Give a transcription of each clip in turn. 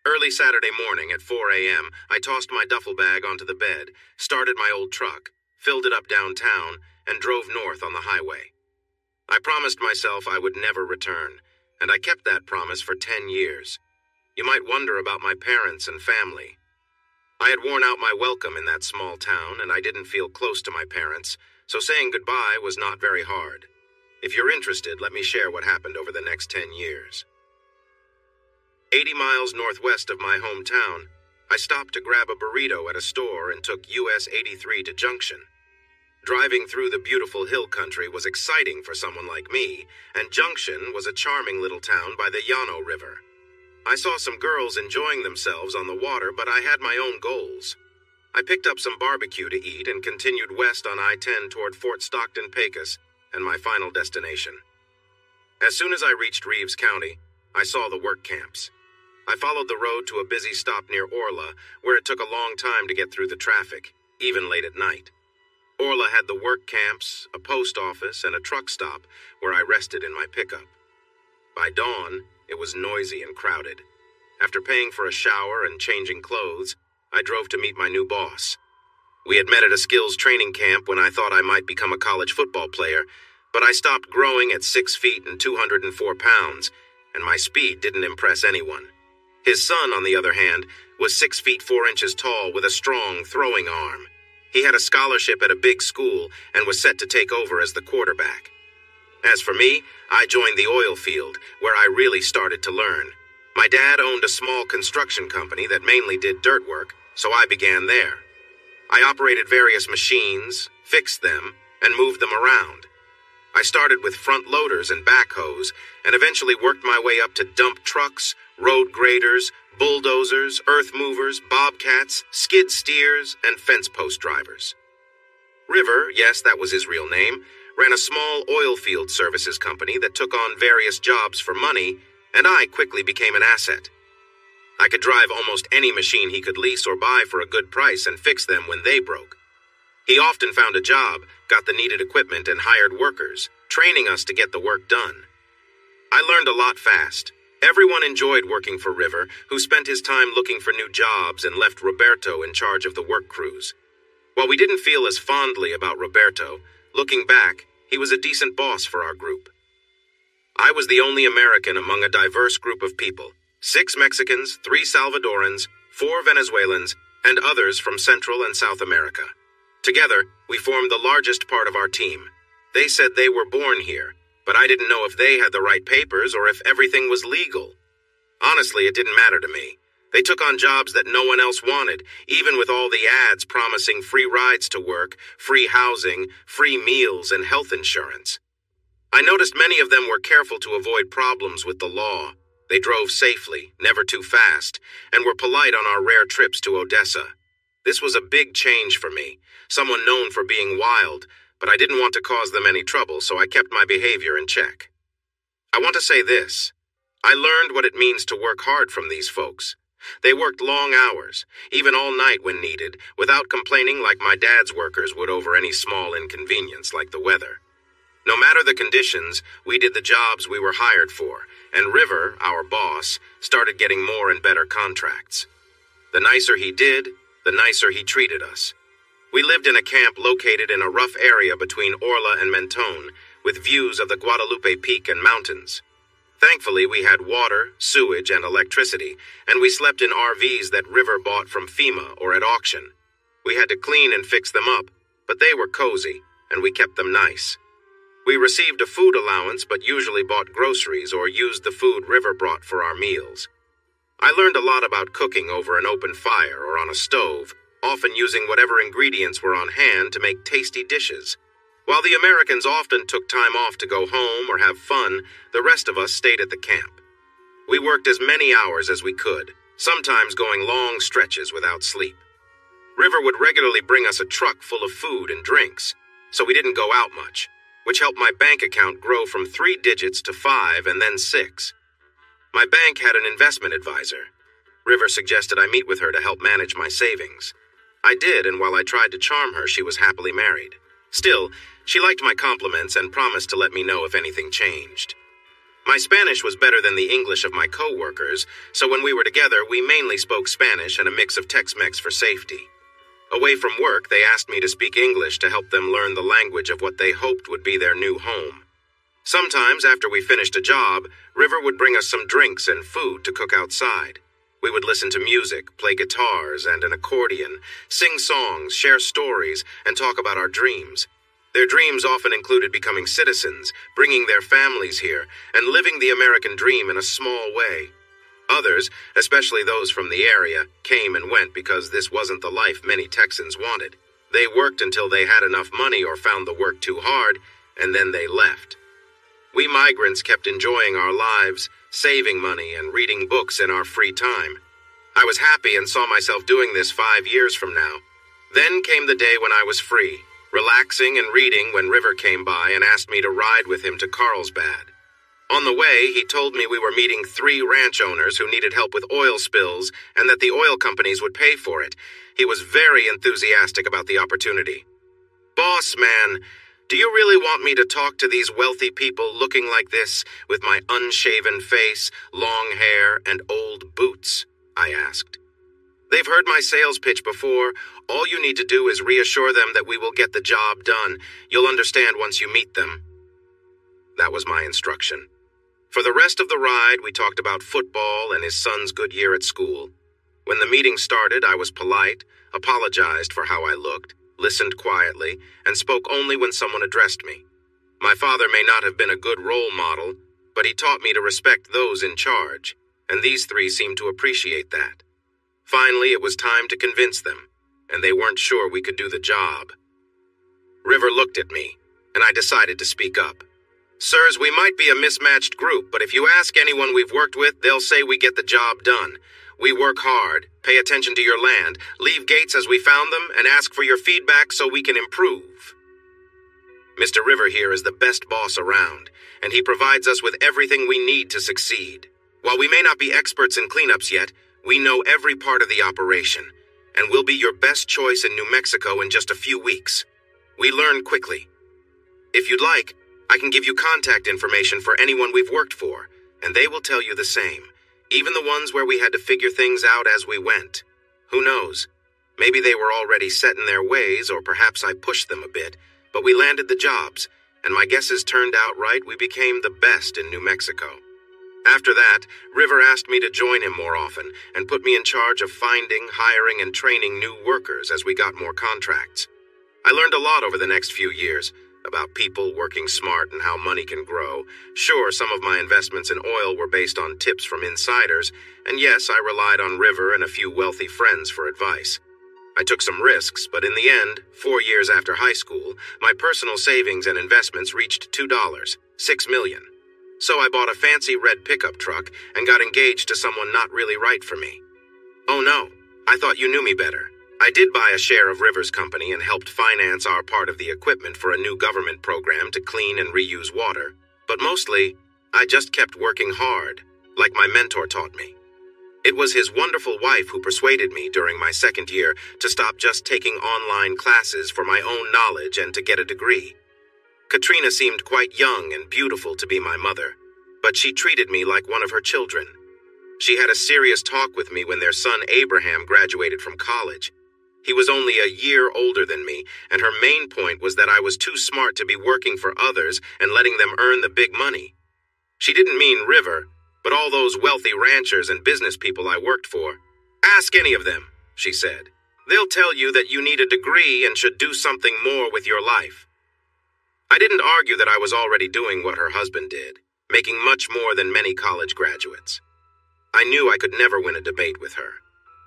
Early Saturday morning at 4 a.m., I tossed my duffel bag onto the bed, started my old truck, filled it up downtown, and drove north on the highway. I promised myself I would never return, and I kept that promise for 10 years. You might wonder about my parents and family. I had worn out my welcome in that small town, and I didn't feel close to my parents, so saying goodbye was not very hard. If you're interested, let me share what happened over the next 10 years. 80 miles northwest of my hometown, I stopped to grab a burrito at a store and took US 83 to Junction. Driving through the beautiful hill country was exciting for someone like me, and Junction was a charming little town by the Llano River. I saw some girls enjoying themselves on the water, but I had my own goals. I picked up some barbecue to eat and continued west on I-10 toward Fort Stockton-Pecos and my final destination. As soon as I reached Reeves County, I saw the work camps. I followed the road to a busy stop near Orla, where it took a long time to get through the traffic, even late at night. Orla had the work camps, a post office, and a truck stop where I rested in my pickup. By dawn, it was noisy and crowded. After paying for a shower and changing clothes, I drove to meet my new boss. We had met at a skills training camp when I thought I might become a college football player, but I stopped growing at 6 feet and 204 pounds, and my speed didn't impress anyone. His son, on the other hand, was 6 feet 4 inches tall with a strong throwing arm. He had a scholarship at a big school and was set to take over as the quarterback. As for me, I joined the oil field, where I really started to learn. My dad owned a small construction company that mainly did dirt work, so I began there. I operated various machines, fixed them, and moved them around. I started with front loaders and backhoes, and eventually worked my way up to dump trucks, road graders, bulldozers, earth movers, bobcats, skid steers, and fence post drivers. River, yes, that was his real name, ran a small oil field services company that took on various jobs for money, and I quickly became an asset. I could drive almost any machine he could lease or buy for a good price and fix them when they broke. He often found a job, got the needed equipment, and hired workers, training us to get the work done. I learned a lot fast. Everyone enjoyed working for River, who spent his time looking for new jobs and left Roberto in charge of the work crews. While we didn't feel as fondly about Roberto, looking back, he was a decent boss for our group. I was the only American among a diverse group of people: 6 Mexicans, 3 Salvadorans, 4 Venezuelans, and others from Central and South America. Together, we formed the largest part of our team. They said they were born here, but I didn't know if they had the right papers or if everything was legal. Honestly, it didn't matter to me. They took on jobs that no one else wanted, even with all the ads promising free rides to work, free housing, free meals, and health insurance. I noticed many of them were careful to avoid problems with the law. They drove safely, never too fast, and were polite on our rare trips to Odessa. This was a big change for me, someone known for being wild, but I didn't want to cause them any trouble, so I kept my behavior in check. I want to say this. I learned what it means to work hard from these folks. They worked long hours, even all night when needed, without complaining like my dad's workers would over any small inconvenience like the weather. No matter the conditions, we did the jobs we were hired for, and River, our boss, started getting more and better contracts. The nicer he did, the nicer he treated us. We lived in a camp located in a rough area between Orla and Mentone, with views of the Guadalupe Peak and mountains. Thankfully, we had water, sewage, and electricity, and we slept in RVs that River bought from FEMA or at auction. We had to clean and fix them up, but they were cozy, and we kept them nice. We received a food allowance, but usually bought groceries or used the food River brought for our meals. I learned a lot about cooking over an open fire or on a stove, often using whatever ingredients were on hand to make tasty dishes. While the Americans often took time off to go home or have fun, the rest of us stayed at the camp. We worked as many hours as we could, sometimes going long stretches without sleep. River would regularly bring us a truck full of food and drinks, so we didn't go out much, which helped my bank account grow from 3 digits to 5 and then 6. My bank had an investment advisor. River suggested I meet with her to help manage my savings. I did, and while I tried to charm her, she was happily married. Still, she liked my compliments and promised to let me know if anything changed. My Spanish was better than the English of my co-workers, so when we were together, we mainly spoke Spanish and a mix of Tex-Mex for safety. Away from work, they asked me to speak English to help them learn the language of what they hoped would be their new home. Sometimes, after we finished a job, River would bring us some drinks and food to cook outside. We would listen to music, play guitars and an accordion, sing songs, share stories, and talk about our dreams. Their dreams often included becoming citizens, bringing their families here, and living the American dream in a small way. Others, especially those from the area, came and went because this wasn't the life many Texans wanted. They worked until they had enough money or found the work too hard, and then they left. We migrants kept enjoying our lives, saving money, and reading books in our free time. I was happy and saw myself doing this 5 years from now. Then came the day when I was free, relaxing and reading when River came by and asked me to ride with him to Carlsbad. On the way, he told me we were meeting 3 ranch owners who needed help with oil spills and that the oil companies would pay for it. He was very enthusiastic about the opportunity. "Boss man, do you really want me to talk to these wealthy people looking like this, with my unshaven face, long hair, and old boots?" I asked. "They've heard my sales pitch before. All you need to do is reassure them that we will get the job done. You'll understand once you meet them." That was my instruction. For the rest of the ride, we talked about football and his son's good year at school. When the meeting started, I was polite, apologized for how I looked, listened quietly, and spoke only when someone addressed me. My father may not have been a good role model, but he taught me to respect those in charge, and these 3 seemed to appreciate that. Finally, it was time to convince them, and they weren't sure we could do the job. River looked at me, and I decided to speak up. "Sirs, we might be a mismatched group, but if you ask anyone we've worked with, they'll say we get the job done. We work hard, pay attention to your land, leave gates as we found them, and ask for your feedback so we can improve. Mr. River here is the best boss around, and he provides us with everything we need to succeed. While we may not be experts in cleanups yet, we know every part of the operation, and we'll be your best choice in New Mexico in just a few weeks. We learn quickly. If you'd like, I can give you contact information for anyone we've worked for, and they will tell you the same, even the ones where we had to figure things out as we went. Who knows? Maybe they were already set in their ways, or perhaps I pushed them a bit, but we landed the jobs, and my guesses turned out right. We became the best in New Mexico." After that, River asked me to join him more often and put me in charge of finding, hiring, and training new workers as we got more contracts. I learned a lot over the next few years, about people working smart and how money can grow. Sure, some of my investments in oil were based on tips from insiders, and yes, I relied on River and a few wealthy friends for advice. I took some risks, but in the end, 4 years after high school, my personal savings and investments reached $2, $6 million. So I bought a fancy red pickup truck and got engaged to someone not really right for me. Oh no, I thought you knew me better. I did buy a share of River's company and helped finance our part of the equipment for a new government program to clean and reuse water. But mostly, I just kept working hard, like my mentor taught me. It was his wonderful wife who persuaded me during my second year to stop just taking online classes for my own knowledge and to get a degree. Katrina seemed quite young and beautiful to be my mother, but she treated me like one of her children. She had a serious talk with me when their son Abraham graduated from college. He was only a year older than me, and her main point was that I was too smart to be working for others and letting them earn the big money. She didn't mean River, but all those wealthy ranchers and business people I worked for. "Ask any of them," she said. "They'll tell you that you need a degree and should do something more with your life." I didn't argue that I was already doing what her husband did, making much more than many college graduates. I knew I could never win a debate with her.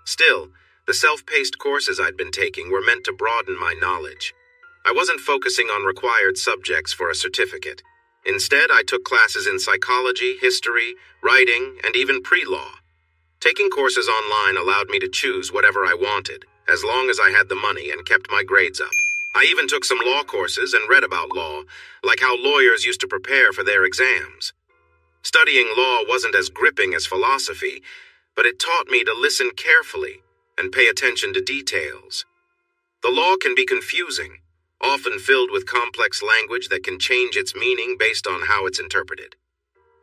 Still, the self-paced courses I'd been taking were meant to broaden my knowledge. I wasn't focusing on required subjects for a certificate. Instead, I took classes in psychology, history, writing, and even pre-law. Taking courses online allowed me to choose whatever I wanted, as long as I had the money and kept my grades up. I even took some law courses and read about law, like how lawyers used to prepare for their exams. Studying law wasn't as gripping as philosophy, but it taught me to listen carefully and pay attention to details. The law can be confusing, often filled with complex language that can change its meaning based on how it's interpreted.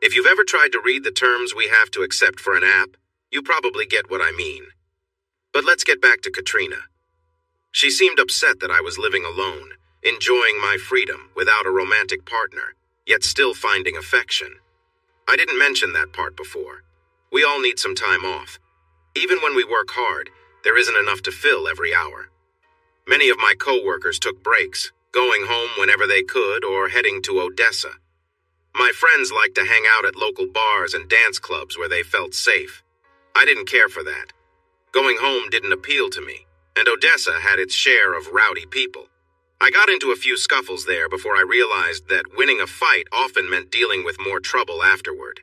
If you've ever tried to read the terms we have to accept for an app, you probably get what I mean. But let's get back to Katrina. She seemed upset that I was living alone, enjoying my freedom without a romantic partner, yet still finding affection. I didn't mention that part before. We all need some time off. Even when we work hard, there isn't enough to fill every hour. Many of my co-workers took breaks, going home whenever they could or heading to Odessa. My friends liked to hang out at local bars and dance clubs where they felt safe. I didn't care for that. Going home didn't appeal to me, and Odessa had its share of rowdy people. I got into a few scuffles there before I realized that winning a fight often meant dealing with more trouble afterward.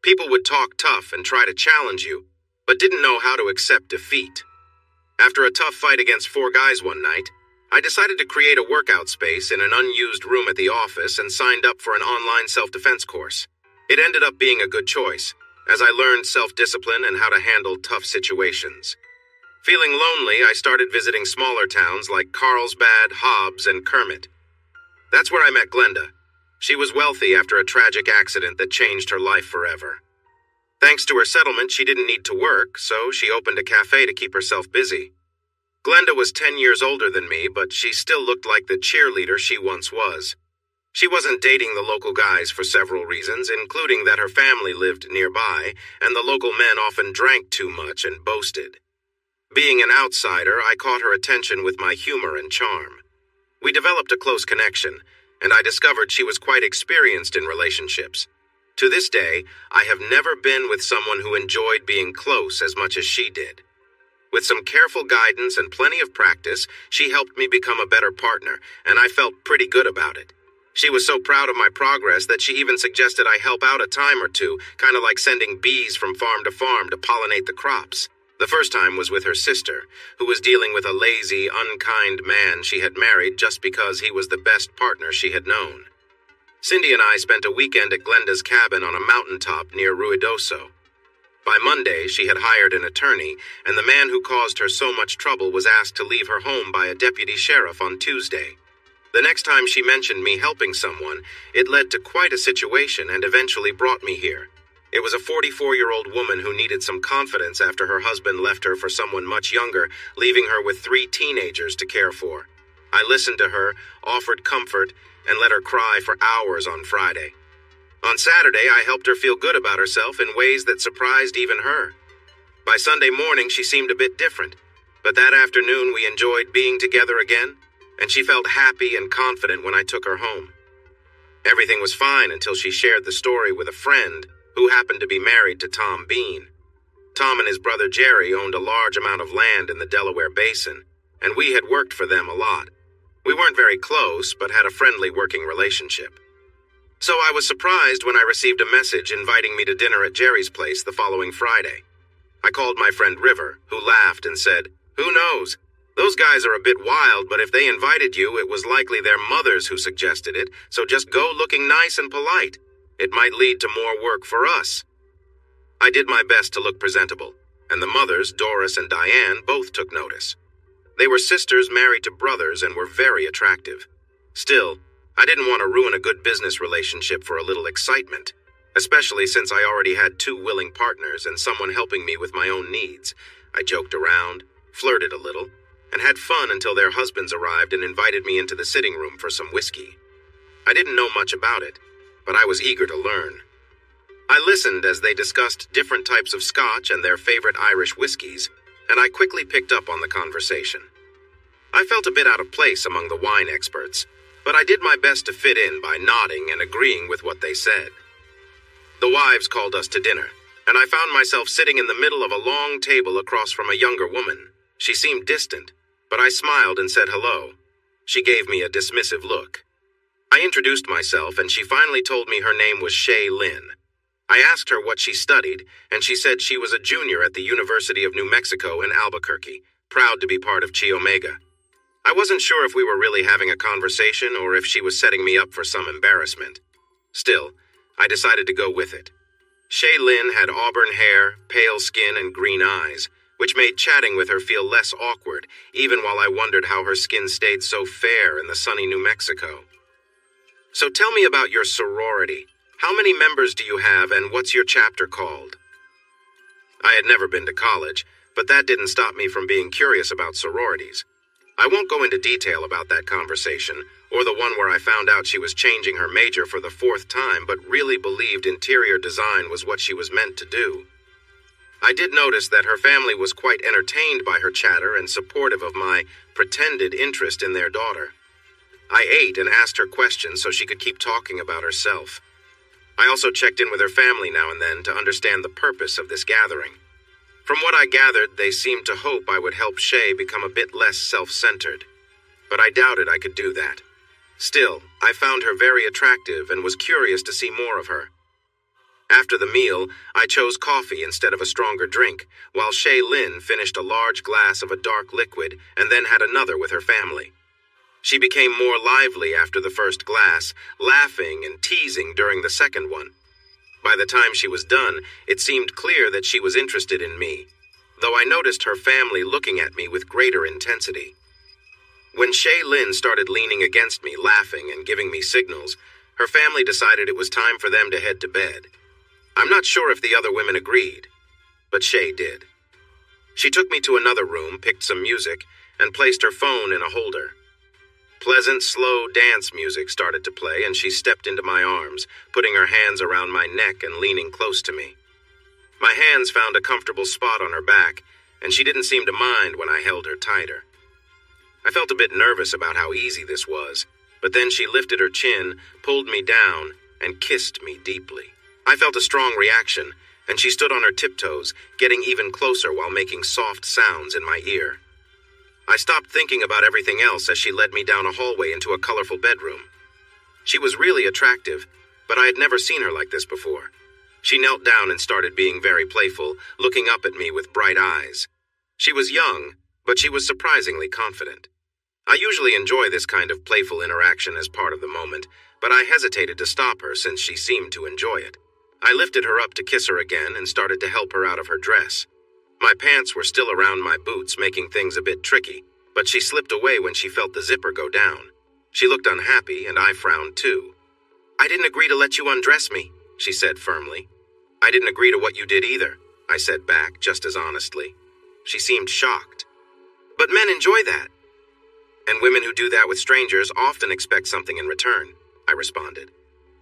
People would talk tough and try to challenge you, but didn't know how to accept defeat. After a tough fight against 4 guys one night, I decided to create a workout space in an unused room at the office and signed up for an online self-defense course. It ended up being a good choice, as I learned self-discipline and how to handle tough situations. Feeling lonely, I started visiting smaller towns like Carlsbad, Hobbs, and Kermit. That's where I met Glenda. She was wealthy after a tragic accident that changed her life forever. Thanks to her settlement, she didn't need to work, so she opened a cafe to keep herself busy. Glenda was 10 years older than me, but she still looked like the cheerleader she once was. She wasn't dating the local guys for several reasons, including that her family lived nearby, and the local men often drank too much and boasted. Being an outsider, I caught her attention with my humor and charm. We developed a close connection, and I discovered she was quite experienced in relationships. To this day, I have never been with someone who enjoyed being close as much as she did. With some careful guidance and plenty of practice, she helped me become a better partner, and I felt pretty good about it. She was so proud of my progress that she even suggested I help out a time or two, kind of like sending bees from farm to pollinate the crops. The first time was with her sister, who was dealing with a lazy, unkind man she had married just because he was the best partner she had known. Cindy and I spent a weekend at Glenda's cabin on a mountaintop near Ruidoso. By Monday, she had hired an attorney, and the man who caused her so much trouble was asked to leave her home by a deputy sheriff on Tuesday. The next time she mentioned me helping someone, it led to quite a situation and eventually brought me here. It was a 44-year-old woman who needed some confidence after her husband left her for someone much younger, leaving her with 3 teenagers to care for. I listened to her, offered comfort, and let her cry for hours on Friday. On Saturday, I helped her feel good about herself in ways that surprised even her. By Sunday morning, she seemed a bit different, but that afternoon we enjoyed being together again, and she felt happy and confident when I took her home. Everything was fine until she shared the story with a friend who happened to be married to Tom Bean. Tom and his brother Jerry owned a large amount of land in the Delaware Basin, and we had worked for them a lot. We weren't very close, but had a friendly working relationship. So I was surprised when I received a message inviting me to dinner at Jerry's place the following Friday. I called my friend River, who laughed and said, "Who knows? Those guys are a bit wild, but if they invited you, it was likely their mothers who suggested it, so just go looking nice and polite. It might lead to more work for us." I did my best to look presentable, and the mothers, Doris and Diane, both took notice. They were sisters married to brothers and were very attractive. Still, I didn't want to ruin a good business relationship for a little excitement, especially since I already had 2 willing partners and someone helping me with my own needs. I joked around, flirted a little, and had fun until their husbands arrived and invited me into the sitting room for some whiskey. I didn't know much about it, but I was eager to learn. I listened as they discussed different types of scotch and their favorite Irish whiskeys, and I quickly picked up on the conversation. I felt a bit out of place among the wine experts, but I did my best to fit in by nodding and agreeing with what they said. The wives called us to dinner, and I found myself sitting in the middle of a long table across from a younger woman. She seemed distant, but I smiled and said hello. She gave me a dismissive look. I introduced myself, and she finally told me her name was Shay Lynn. I asked her what she studied, and she said she was a junior at the University of New Mexico in Albuquerque, proud to be part of Chi Omega. I wasn't sure if we were really having a conversation or if she was setting me up for some embarrassment. Still, I decided to go with it. Shay Lynn had auburn hair, pale skin, and green eyes, which made chatting with her feel less awkward, even while I wondered how her skin stayed so fair in the sunny New Mexico. "So tell me about your sorority. How many members do you have and what's your chapter called? I had never been to college, but that didn't stop me from being curious about sororities. I won't go into detail about that conversation, or the one where I found out she was changing her major for the 4th time but really believed interior design was what she was meant to do. I did notice that her family was quite entertained by her chatter and supportive of my pretended interest in their daughter. I ate and asked her questions so she could keep talking about herself. I also checked in with her family now and then to understand the purpose of this gathering. From what I gathered, they seemed to hope I would help Shay become a bit less self-centered. But I doubted I could do that. Still, I found her very attractive and was curious to see more of her. After the meal, I chose coffee instead of a stronger drink, while Shay Lin finished a large glass of a dark liquid and then had another with her family. She became more lively after the first glass, laughing and teasing during the second one. By the time she was done, it seemed clear that she was interested in me, though I noticed her family looking at me with greater intensity. When Shay Lin started leaning against me, laughing and giving me signals, her family decided it was time for them to head to bed. I'm not sure if the other women agreed, but Shay did. She took me to another room, picked some music, and placed her phone in a holder. Pleasant, slow dance music started to play, and she stepped into my arms, putting her hands around my neck and leaning close to me. My hands found a comfortable spot on her back, and she didn't seem to mind when I held her tighter. I felt a bit nervous about how easy this was, but then she lifted her chin, pulled me down, and kissed me deeply. I felt a strong reaction, and she stood on her tiptoes, getting even closer while making soft sounds in my ear. I stopped thinking about everything else as she led me down a hallway into a colorful bedroom. She was really attractive, but I had never seen her like this before. She knelt down and started being very playful, looking up at me with bright eyes. She was young, but she was surprisingly confident. I usually enjoy this kind of playful interaction as part of the moment, but I hesitated to stop her since she seemed to enjoy it. I lifted her up to kiss her again and started to help her out of her dress. My pants were still around my boots, making things a bit tricky, but she slipped away when she felt the zipper go down. She looked unhappy, and I frowned too. "I didn't agree to let you undress me," she said firmly. "I didn't agree to what you did either," I said back just as honestly. She seemed shocked. "But men enjoy that. And women who do that with strangers often expect something in return," I responded.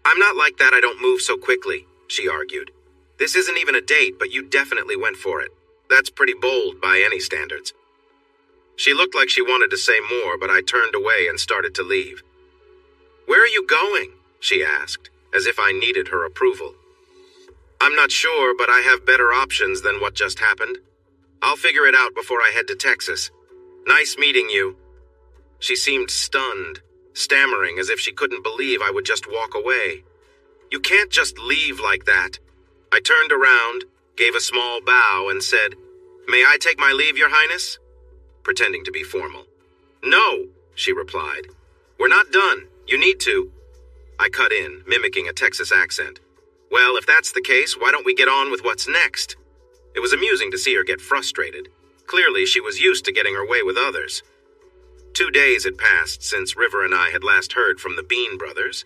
"I'm not like that. I don't move so quickly," she argued. "This isn't even a date, but you definitely went for it. That's pretty bold by any standards." She looked like she wanted to say more, but I turned away and started to leave. "Where are you going?" she asked, as if I needed her approval. "I'm not sure, but I have better options than what just happened. I'll figure it out before I head to Texas. Nice meeting you." She seemed stunned, stammering as if she couldn't believe I would just walk away. "You can't just leave like that." I turned around, gave a small bow, and said, "May I take my leave, Your Highness?" pretending to be formal. "No," she replied. "We're not done. You need to." I cut in, mimicking a Texas accent. "Well, if that's the case, why don't we get on with what's next?" It was amusing to see her get frustrated. Clearly, she was used to getting her way with others. 2 days had passed since River and I had last heard from the Bean brothers.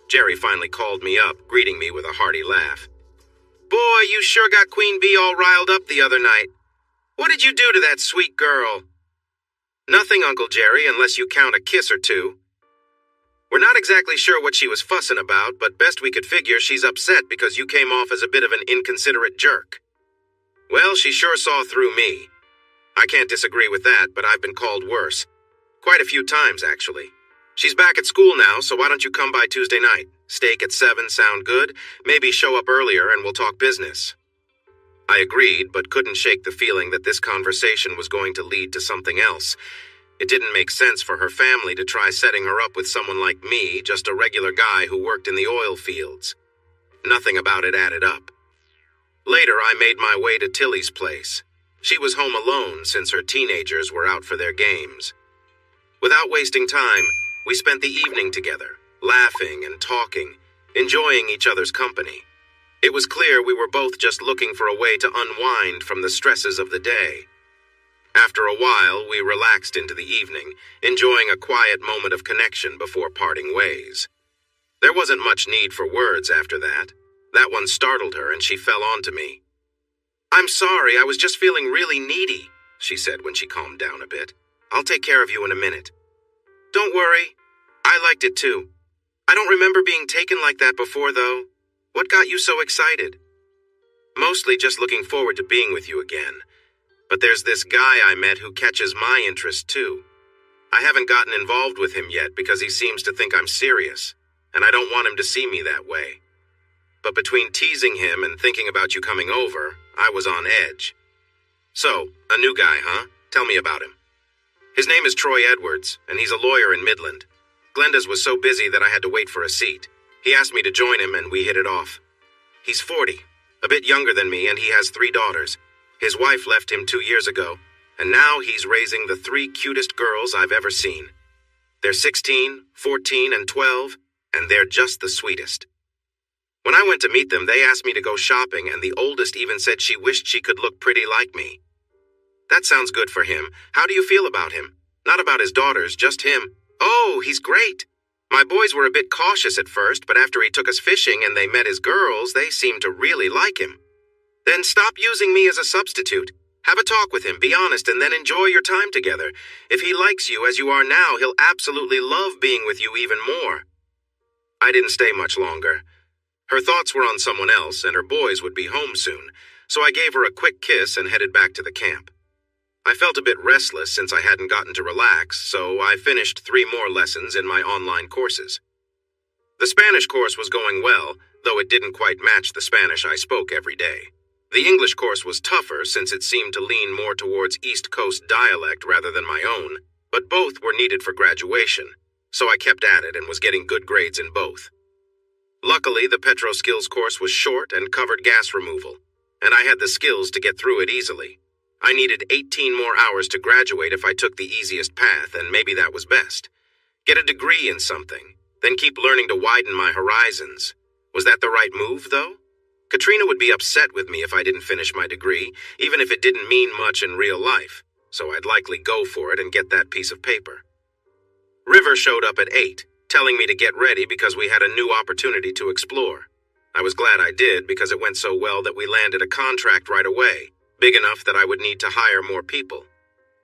Jerry finally called me up, greeting me with a hearty laugh. "Boy, you sure got Queen Bee all riled up the other night. What did you do to that sweet girl?" "Nothing, Uncle Jerry, unless you count a kiss or two. We're not exactly sure what she was fussing about, but best we could figure she's upset because you came off as a bit of an inconsiderate jerk." "Well, she sure saw through me. I can't disagree with that, but I've been called worse. Quite a few times, actually. She's back at school now, so why don't you come by Tuesday night? Steak at 7 sound good? Maybe show up earlier and we'll talk business." I agreed, but couldn't shake the feeling that this conversation was going to lead to something else. It didn't make sense for her family to try setting her up with someone like me, just a regular guy who worked in the oil fields. Nothing about it added up. Later, I made my way to Tilly's place. She was home alone since her teenagers were out for their games. Without wasting time, we spent the evening together, laughing and talking, enjoying each other's company. It was clear we were both just looking for a way to unwind from the stresses of the day. After a while, we relaxed into the evening, enjoying a quiet moment of connection before parting ways. There wasn't much need for words after that. That one startled her and she fell onto me. "I'm sorry, I was just feeling really needy," she said when she calmed down a bit. "I'll take care of you in a minute." "Don't worry. I liked it too. I don't remember being taken like that before, though. What got you so excited?" "Mostly just looking forward to being with you again. But there's this guy I met who catches my interest too. I haven't gotten involved with him yet because he seems to think I'm serious, and I don't want him to see me that way. But between teasing him and thinking about you coming over, I was on edge." "So, a new guy, huh? Tell me about him." "His name is Troy Edwards, and he's a lawyer in Midland. Glenda's was so busy that I had to wait for a seat. He asked me to join him, and we hit it off. He's 40, a bit younger than me, and he has 3 daughters. His wife left him 2 years ago, and now he's raising the 3 cutest girls I've ever seen. They're 16, 14, and 12, and they're just the sweetest. When I went to meet them, they asked me to go shopping, and the oldest even said she wished she could look pretty like me. That sounds good for him. How do you feel about him? Not about his daughters, just him." "Oh, he's great. My boys were a bit cautious at first, but after he took us fishing and they met his girls, they seemed to really like him." "Then stop using me as a substitute. Have a talk with him, be honest, and then enjoy your time together. If he likes you as you are now, he'll absolutely love being with you even more." I didn't stay much longer. Her thoughts were on someone else, and her boys would be home soon, so I gave her a quick kiss and headed back to the camp. I felt a bit restless since I hadn't gotten to relax, so I finished 3 more lessons in my online courses. The Spanish course was going well, though it didn't quite match the Spanish I spoke every day. The English course was tougher since it seemed to lean more towards East Coast dialect rather than my own, but both were needed for graduation, so I kept at it and was getting good grades in both. Luckily, the Petro Skills course was short and covered gas removal, and I had the skills to get through it easily. I needed 18 more hours to graduate if I took the easiest path, and maybe that was best. Get a degree in something, then keep learning to widen my horizons. Was that the right move, though? Katrina would be upset with me if I didn't finish my degree, even if it didn't mean much in real life, so I'd likely go for it and get that piece of paper. River showed up at 8, telling me to get ready because we had a new opportunity to explore. I was glad I did because it went so well that we landed a contract right away, big enough that I would need to hire more people.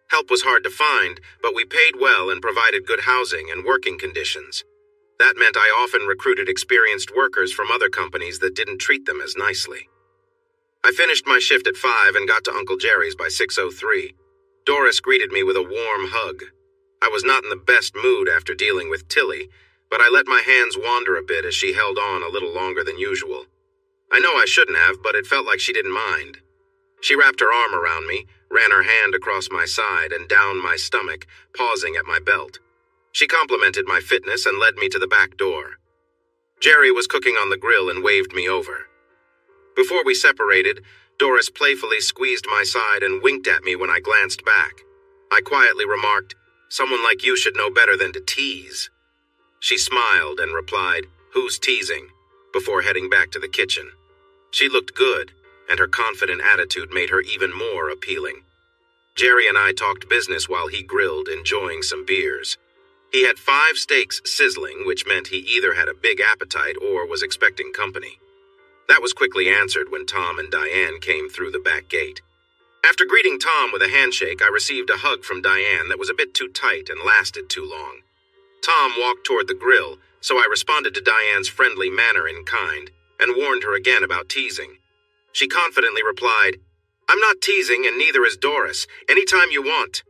Help was hard to find, but we paid well and provided good housing and working conditions. That meant I often recruited experienced workers from other companies that didn't treat them as nicely. I finished my shift at 5 and got to Uncle Jerry's by 6:03. Doris greeted me with a warm hug. I was not in the best mood after dealing with Tilly, but I let my hands wander a bit as she held on a little longer than usual. I know I shouldn't have, but it felt like she didn't mind. She wrapped her arm around me, ran her hand across my side and down my stomach, pausing at my belt. She complimented my fitness and led me to the back door. Jerry was cooking on the grill and waved me over. Before we separated, Doris playfully squeezed my side and winked at me when I glanced back. I quietly remarked, "Someone like you should know better than to tease." She smiled and replied, "Who's teasing?" before heading back to the kitchen. She looked good, and her confident attitude made her even more appealing. Jerry and I talked business while he grilled, enjoying some beers. He had 5 steaks sizzling, which meant he either had a big appetite or was expecting company. That was quickly answered when Tom and Diane came through the back gate. After greeting Tom with a handshake, I received a hug from Diane that was a bit too tight and lasted too long. Tom walked toward the grill, so I responded to Diane's friendly manner in kind and warned her again about teasing. She confidently replied, "I'm not teasing and neither is Doris. Anytime you want."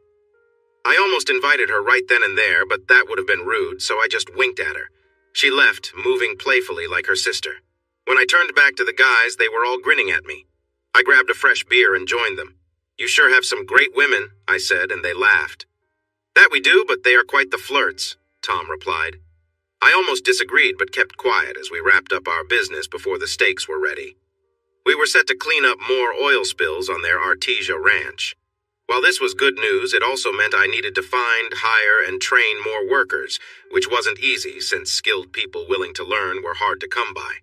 I almost invited her right then and there, but that would have been rude, so I just winked at her. She left, moving playfully like her sister. When I turned back to the guys, they were all grinning at me. I grabbed a fresh beer and joined them. "You sure have some great women," I said, and they laughed. "That we do, but they are quite the flirts," Tom replied. I almost disagreed but kept quiet as we wrapped up our business before the steaks were ready. We were set to clean up more oil spills on their Artesia ranch. While this was good news, it also meant I needed to find, hire, and train more workers, which wasn't easy since skilled people willing to learn were hard to come by.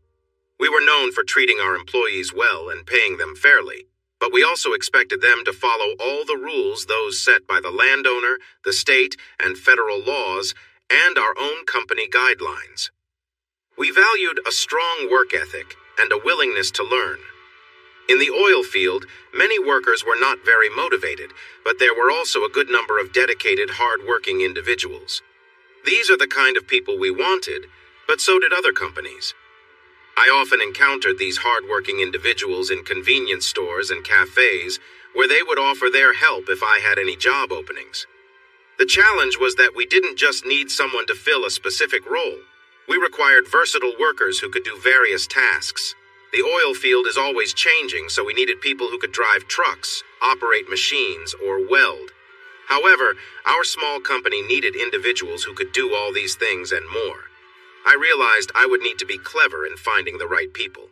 We were known for treating our employees well and paying them fairly, but we also expected them to follow all the rules, those set by the landowner, the state, and federal laws, and our own company guidelines. We valued a strong work ethic and a willingness to learn. In the oil field, many workers were not very motivated, but there were also a good number of dedicated, hard-working individuals. These are the kind of people we wanted, but so did other companies. I often encountered these hard-working individuals in convenience stores and cafes where they would offer their help if I had any job openings. The challenge was that we didn't just need someone to fill a specific role. We required versatile workers who could do various tasks. The oil field is always changing, so we needed people who could drive trucks, operate machines, or weld. However, our small company needed individuals who could do all these things and more. I realized I would need to be clever in finding the right people.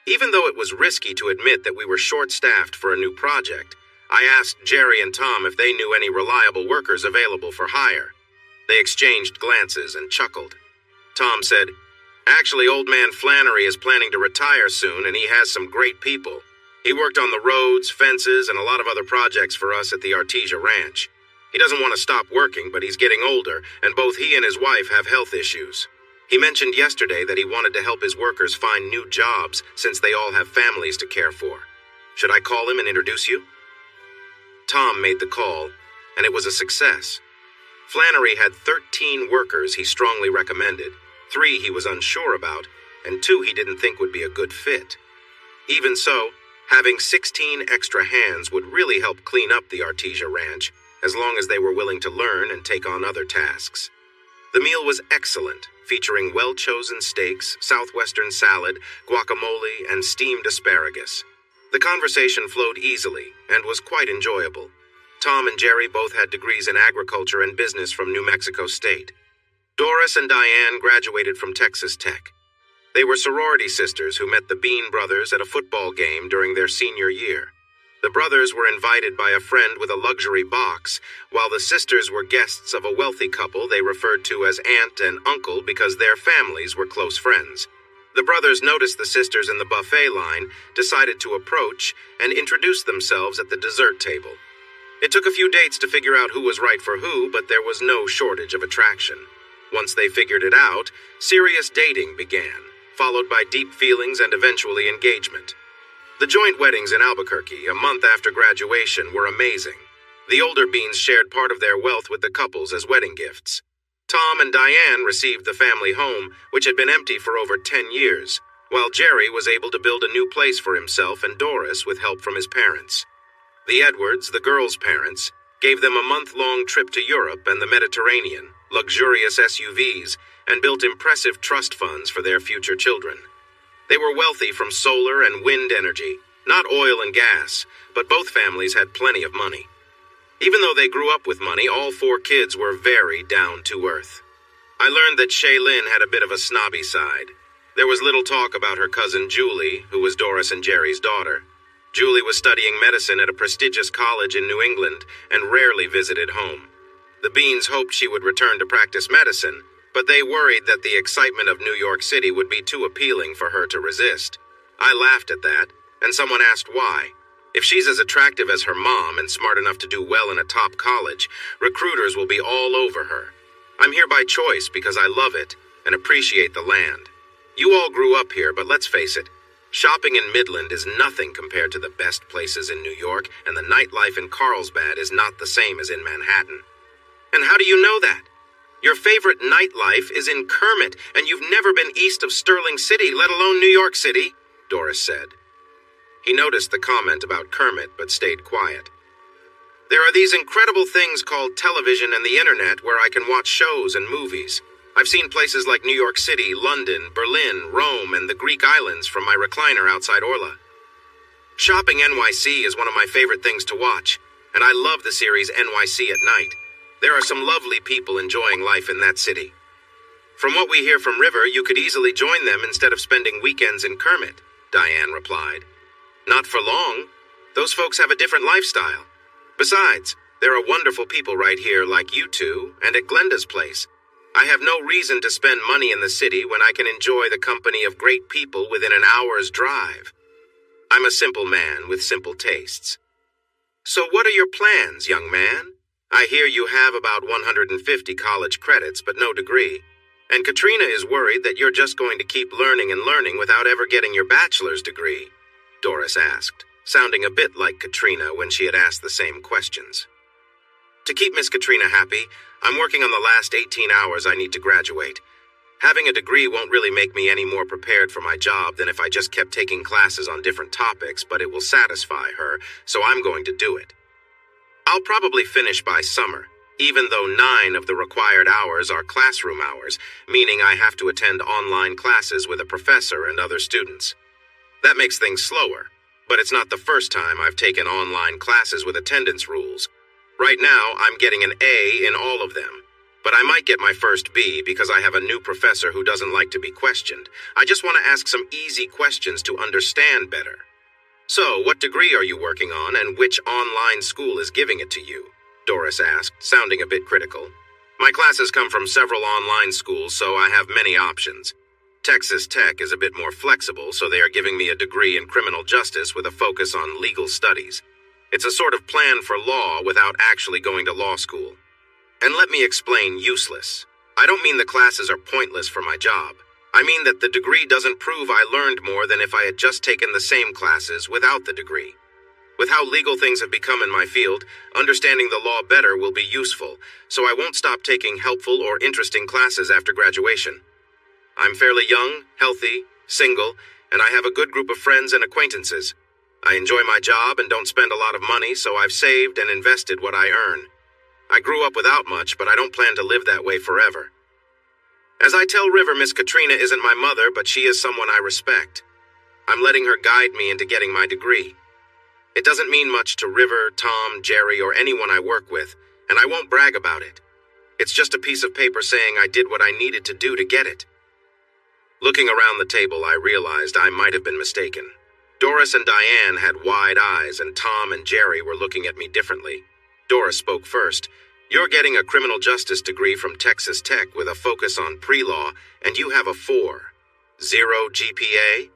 Even though it was risky to admit that we were short-staffed for a new project, I asked Jerry and Tom if they knew any reliable workers available for hire. They exchanged glances and chuckled. Tom said, "Actually, old man Flannery is planning to retire soon, and he has some great people. He worked on the roads, fences, and a lot of other projects for us at the Artesia Ranch. He doesn't want to stop working, but he's getting older, and both he and his wife have health issues. He mentioned yesterday that he wanted to help his workers find new jobs since they all have families to care for. Should I call him and introduce you?" Tom made the call, and it was a success. Flannery had 13 workers he strongly recommended, 3 he was unsure about, and 2 he didn't think would be a good fit. Even so, having 16 extra hands would really help clean up the Artesia Ranch, as long as they were willing to learn and take on other tasks. The meal was excellent, featuring well-chosen steaks, southwestern salad, guacamole, and steamed asparagus. The conversation flowed easily and was quite enjoyable. Tom and Jerry both had degrees in agriculture and business from New Mexico State. Doris and Diane graduated from Texas Tech. They were sorority sisters who met the Bean brothers at a football game during their senior year. The brothers were invited by a friend with a luxury box, while the sisters were guests of a wealthy couple they referred to as aunt and uncle because their families were close friends. The brothers noticed the sisters in the buffet line, decided to approach, and introduced themselves at the dessert table. It took a few dates to figure out who was right for who, but there was no shortage of attraction. Once they figured it out, serious dating began, followed by deep feelings and eventually engagement. The joint weddings in Albuquerque, a month after graduation, were amazing. The older Beans shared part of their wealth with the couples as wedding gifts. Tom and Diane received the family home, which had been empty for over 10 years, while Jerry was able to build a new place for himself and Doris with help from his parents. The Edwards, the girls' parents, gave them a month-long trip to Europe and the Mediterranean, luxurious SUVs, and built impressive trust funds for their future children. They were wealthy from solar and wind energy, not oil and gas, but both families had plenty of money. Even though they grew up with money, all 4 kids were very down to earth. I learned that Shaylin had a bit of a snobby side. There was little talk about her cousin Julie, who was Doris and Jerry's daughter. Julie was studying medicine at a prestigious college in New England and rarely visited home. The Beans hoped she would return to practice medicine, but they worried that the excitement of New York City would be too appealing for her to resist. I laughed at that, and someone asked why. If she's as attractive as her mom and smart enough to do well in a top college, recruiters will be all over her. I'm here by choice because I love it and appreciate the land. You all grew up here, but let's face it, shopping in Midland is nothing compared to the best places in New York, and the nightlife in Carlsbad is not the same as in Manhattan. And how do you know that? Your favorite nightlife is in Kermit, and you've never been east of Sterling City, let alone New York City, Doris said. He noticed the comment about Kermit, but stayed quiet. There are these incredible things called television and the internet where I can watch shows and movies. I've seen places like New York City, London, Berlin, Rome, and the Greek islands from my recliner outside Orla. Shopping NYC is one of my favorite things to watch, and I love the series NYC at Night. There are some lovely people enjoying life in that city. From what we hear from River, you could easily join them instead of spending weekends in Kermit, Diane replied. Not for long. Those folks have a different lifestyle. Besides, there are wonderful people right here like you two and at Glenda's place. I have no reason to spend money in the city when I can enjoy the company of great people within an hour's drive. I'm a simple man with simple tastes. So what are your plans, young man? I hear you have about 150 college credits, but no degree. And Katrina is worried that you're just going to keep learning and learning without ever getting your bachelor's degree, Doris asked, sounding a bit like Katrina when she had asked the same questions. To keep Miss Katrina happy, I'm working on the last 18 hours I need to graduate. Having a degree won't really make me any more prepared for my job than if I just kept taking classes on different topics, but it will satisfy her, so I'm going to do it. I'll probably finish by summer, even though 9 of the required hours are classroom hours, meaning I have to attend online classes with a professor and other students. That makes things slower, but it's not the first time I've taken online classes with attendance rules. Right now, I'm getting an A in all of them. But I might get my first B because I have a new professor who doesn't like to be questioned. I just want to ask some easy questions to understand better. So, what degree are you working on and which online school is giving it to you? Doris asked, sounding a bit critical. My classes come from several online schools, so I have many options. Texas Tech is a bit more flexible, so they are giving me a degree in criminal justice with a focus on legal studies. It's a sort of plan for law without actually going to law school. And let me explain useless. I don't mean the classes are pointless for my job. I mean that the degree doesn't prove I learned more than if I had just taken the same classes without the degree. With how legal things have become in my field, understanding the law better will be useful, so I won't stop taking helpful or interesting classes after graduation. I'm fairly young, healthy, single, and I have a good group of friends and acquaintances. I enjoy my job and don't spend a lot of money, so I've saved and invested what I earn. I grew up without much, but I don't plan to live that way forever. As I tell River, Miss Katrina isn't my mother, but she is someone I respect. I'm letting her guide me into getting my degree. It doesn't mean much to River, Tom, Jerry, or anyone I work with, and I won't brag about it. It's just a piece of paper saying I did what I needed to do to get it. Looking around the table, I realized I might have been mistaken. Doris and Diane had wide eyes, and Tom and Jerry were looking at me differently. Doris spoke first. You're getting a criminal justice degree from Texas Tech with a focus on pre-law, and you have a 4.0 GPA?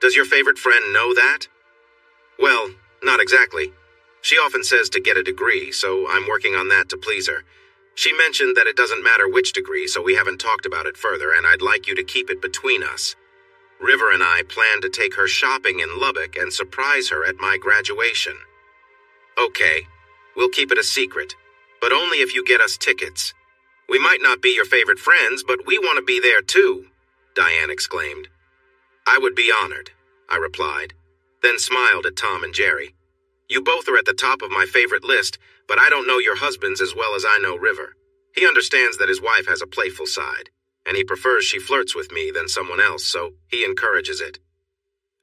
Does your favorite friend know that? Well, not exactly. She often says to get a degree, so I'm working on that to please her. She mentioned that it doesn't matter which degree, so we haven't talked about it further, and I'd like you to keep it between us. River and I plan to take her shopping in Lubbock and surprise her at my graduation. Okay, we'll keep it a secret, but only if you get us tickets. We might not be your favorite friends, but we want to be there too, Diane exclaimed. I would be honored, I replied, then smiled at Tom and Jerry. You both are at the top of my favorite list, but I don't know your husbands as well as I know River. He understands that his wife has a playful side, and he prefers she flirts with me than someone else, so he encourages it.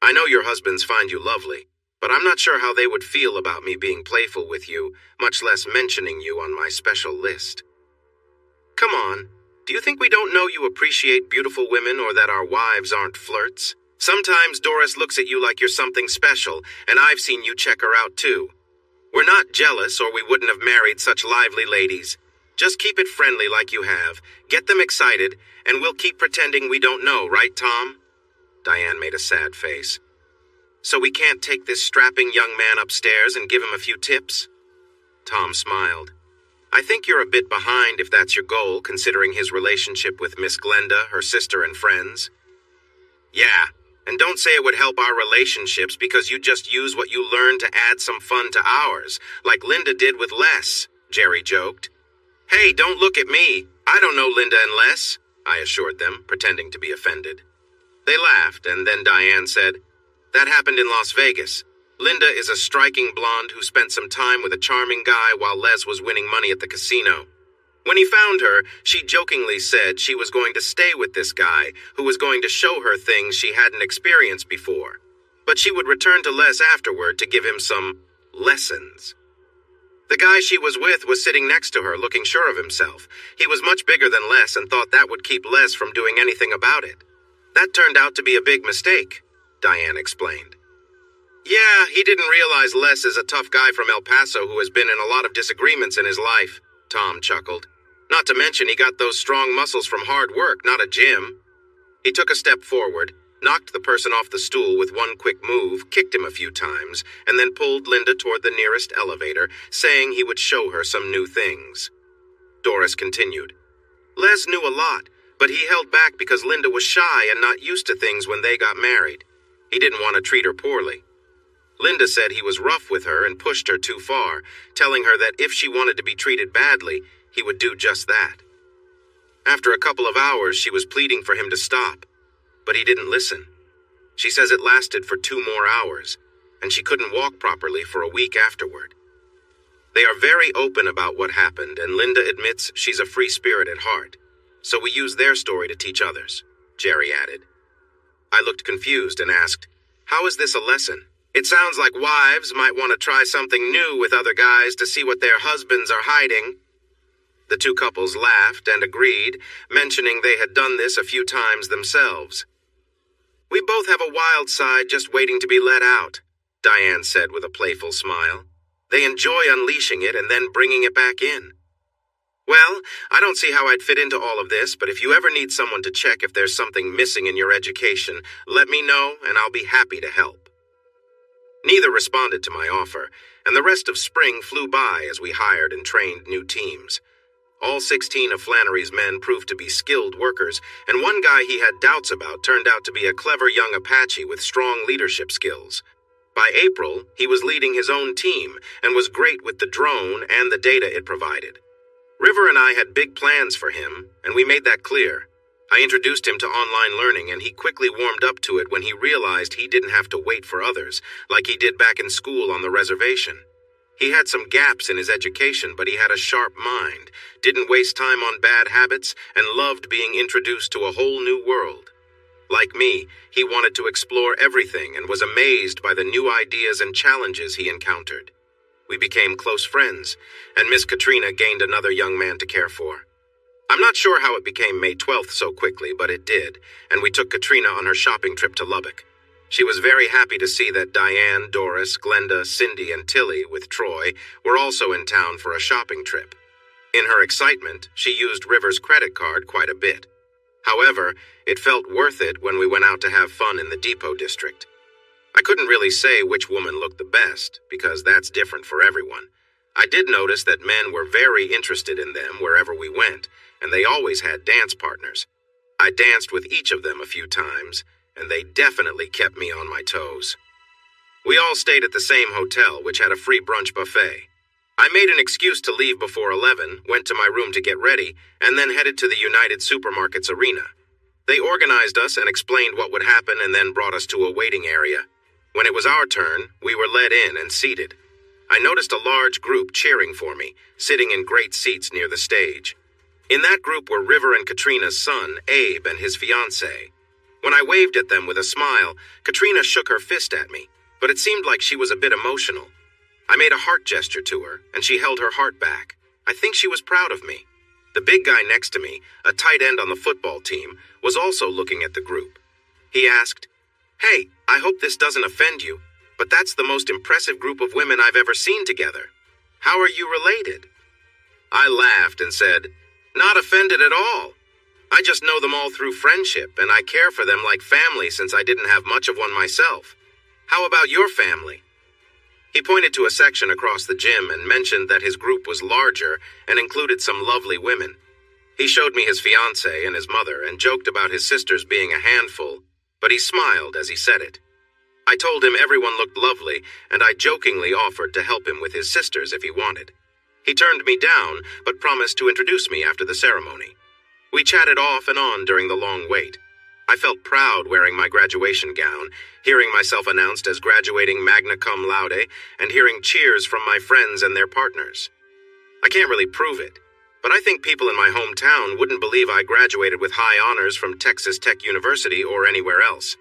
I know your husbands find you lovely, but I'm not sure how they would feel about me being playful with you, much less mentioning you on my special list. Come on, do you think we don't know you appreciate beautiful women or that our wives aren't flirts? Sometimes Doris looks at you like you're something special, and I've seen you check her out too. We're not jealous, or we wouldn't have married such lively ladies. Just keep it friendly like you have, get them excited, and we'll keep pretending we don't know, right, Tom? Diane made a sad face. So we can't take this strapping young man upstairs and give him a few tips? Tom smiled. I think you're a bit behind if that's your goal, considering his relationship with Miss Glenda, her sister and friends. Yeah, and don't say it would help our relationships because you just use what you learned to add some fun to ours, like Linda did with Les, Jerry joked. Hey, don't look at me. I don't know Linda and Les, I assured them, pretending to be offended. They laughed, and then Diane said, That happened in Las Vegas. Linda is a striking blonde who spent some time with a charming guy while Les was winning money at the casino. When he found her, she jokingly said she was going to stay with this guy, who was going to show her things she hadn't experienced before. But she would return to Les afterward to give him some lessons. The guy she was with was sitting next to her, looking sure of himself. He was much bigger than Les and thought that would keep Les from doing anything about it. That turned out to be a big mistake, Diane explained. Yeah, he didn't realize Les is a tough guy from El Paso who has been in a lot of disagreements in his life, Tom chuckled. Not to mention he got those strong muscles from hard work, not a gym. He took a step forward, knocked the person off the stool with one quick move, kicked him a few times, and then pulled Linda toward the nearest elevator, saying he would show her some new things. Doris continued. Les knew a lot, But he held back because Linda was shy and not used to things when they got married. He didn't want to treat her poorly. Linda said he was rough with her and pushed her too far, telling her that if she wanted to be treated badly, he would do just that. After a couple of hours, she was pleading for him to stop, but he didn't listen. She says it lasted for 2 more hours, and she couldn't walk properly for a week afterward. They are very open about what happened, and Linda admits she's a free spirit at heart, so we use their story to teach others, Jerry added. I looked confused and asked, "How is this a lesson?" "It sounds like wives might want to try something new with other guys to see what their husbands are hiding." The 2 couples laughed and agreed, mentioning they had done this a few times themselves. "We both have a wild side just waiting to be let out," Diane said with a playful smile. "They enjoy unleashing it and then bringing it back in." "Well, I don't see how I'd fit into all of this, but if you ever need someone to check if there's something missing in your education, let me know and I'll be happy to help." Neither responded to my offer, and the rest of spring flew by as we hired and trained new teams. All 16 of Flannery's men proved to be skilled workers, and one guy he had doubts about turned out to be a clever young Apache with strong leadership skills. By April, he was leading his own team and was great with the drone and the data it provided. River and I had big plans for him, and we made that clear. I introduced him to online learning, and he quickly warmed up to it when he realized he didn't have to wait for others, like he did back in school on the reservation. He had some gaps in his education, but he had a sharp mind, didn't waste time on bad habits, and loved being introduced to a whole new world. Like me, he wanted to explore everything and was amazed by the new ideas and challenges he encountered. We became close friends, and Miss Katrina gained another young man to care for. I'm not sure how it became May 12th so quickly, but it did, and we took Katrina on her shopping trip to Lubbock. She was very happy to see that Diane, Doris, Glenda, Cindy, and Tilly, with Troy, were also in town for a shopping trip. In her excitement, she used River's credit card quite a bit. However, it felt worth it when we went out to have fun in the Depot District. I couldn't really say which woman looked the best, because that's different for everyone. I did notice that men were very interested in them wherever we went, and they always had dance partners. I danced with each of them a few times, and they definitely kept me on my toes. We all stayed at the same hotel, which had a free brunch buffet. I made an excuse to leave before 11, went to my room to get ready, and then headed to the United Supermarkets arena. They organized us and explained what would happen and then brought us to a waiting area. When it was our turn, we were led in and seated. I noticed a large group cheering for me, sitting in great seats near the stage. In that group were River and Katrina's son, Abe, and his fiancée. When I waved at them with a smile, Katrina shook her fist at me, but it seemed like she was a bit emotional. I made a heart gesture to her, and she held her heart back. I think she was proud of me. The big guy next to me, a tight end on the football team, was also looking at the group. He asked, "Hey, I hope this doesn't offend you, but that's the most impressive group of women I've ever seen together. How are you related?" I laughed and said, "Not offended at all. I just know them all through friendship, and I care for them like family since I didn't have much of one myself. How about your family?" He pointed to a section across the gym and mentioned that his group was larger and included some lovely women. He showed me his fiancée and his mother and joked about his sisters being a handful, but he smiled as he said it. I told him everyone looked lovely, and I jokingly offered to help him with his sisters if he wanted. He turned me down, but promised to introduce me after the ceremony. We chatted off and on during the long wait. I felt proud wearing my graduation gown, hearing myself announced as graduating magna cum laude, and hearing cheers from my friends and their partners. I can't really prove it, but I think people in my hometown wouldn't believe I graduated with high honors from Texas Tech University or anywhere else.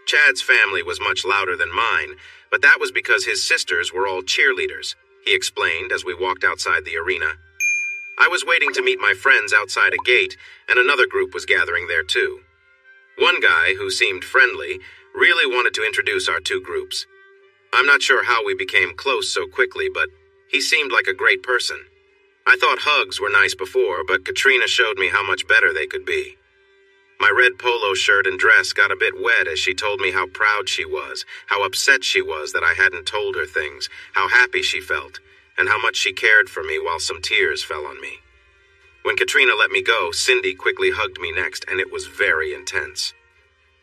Chad's family was much louder than mine, but that was because his sisters were all cheerleaders, he explained as we walked outside the arena. I was waiting to meet my friends outside a gate, and another group was gathering there too. One guy, who seemed friendly, really wanted to introduce our two groups. I'm not sure how we became close so quickly, but he seemed like a great person. I thought hugs were nice before, but Katrina showed me how much better they could be. My red polo shirt and dress got a bit wet as she told me how proud she was, how upset she was that I hadn't told her things, how happy she felt, and how much she cared for me while some tears fell on me. When Katrina let me go, Cindy quickly hugged me next, and it was very intense.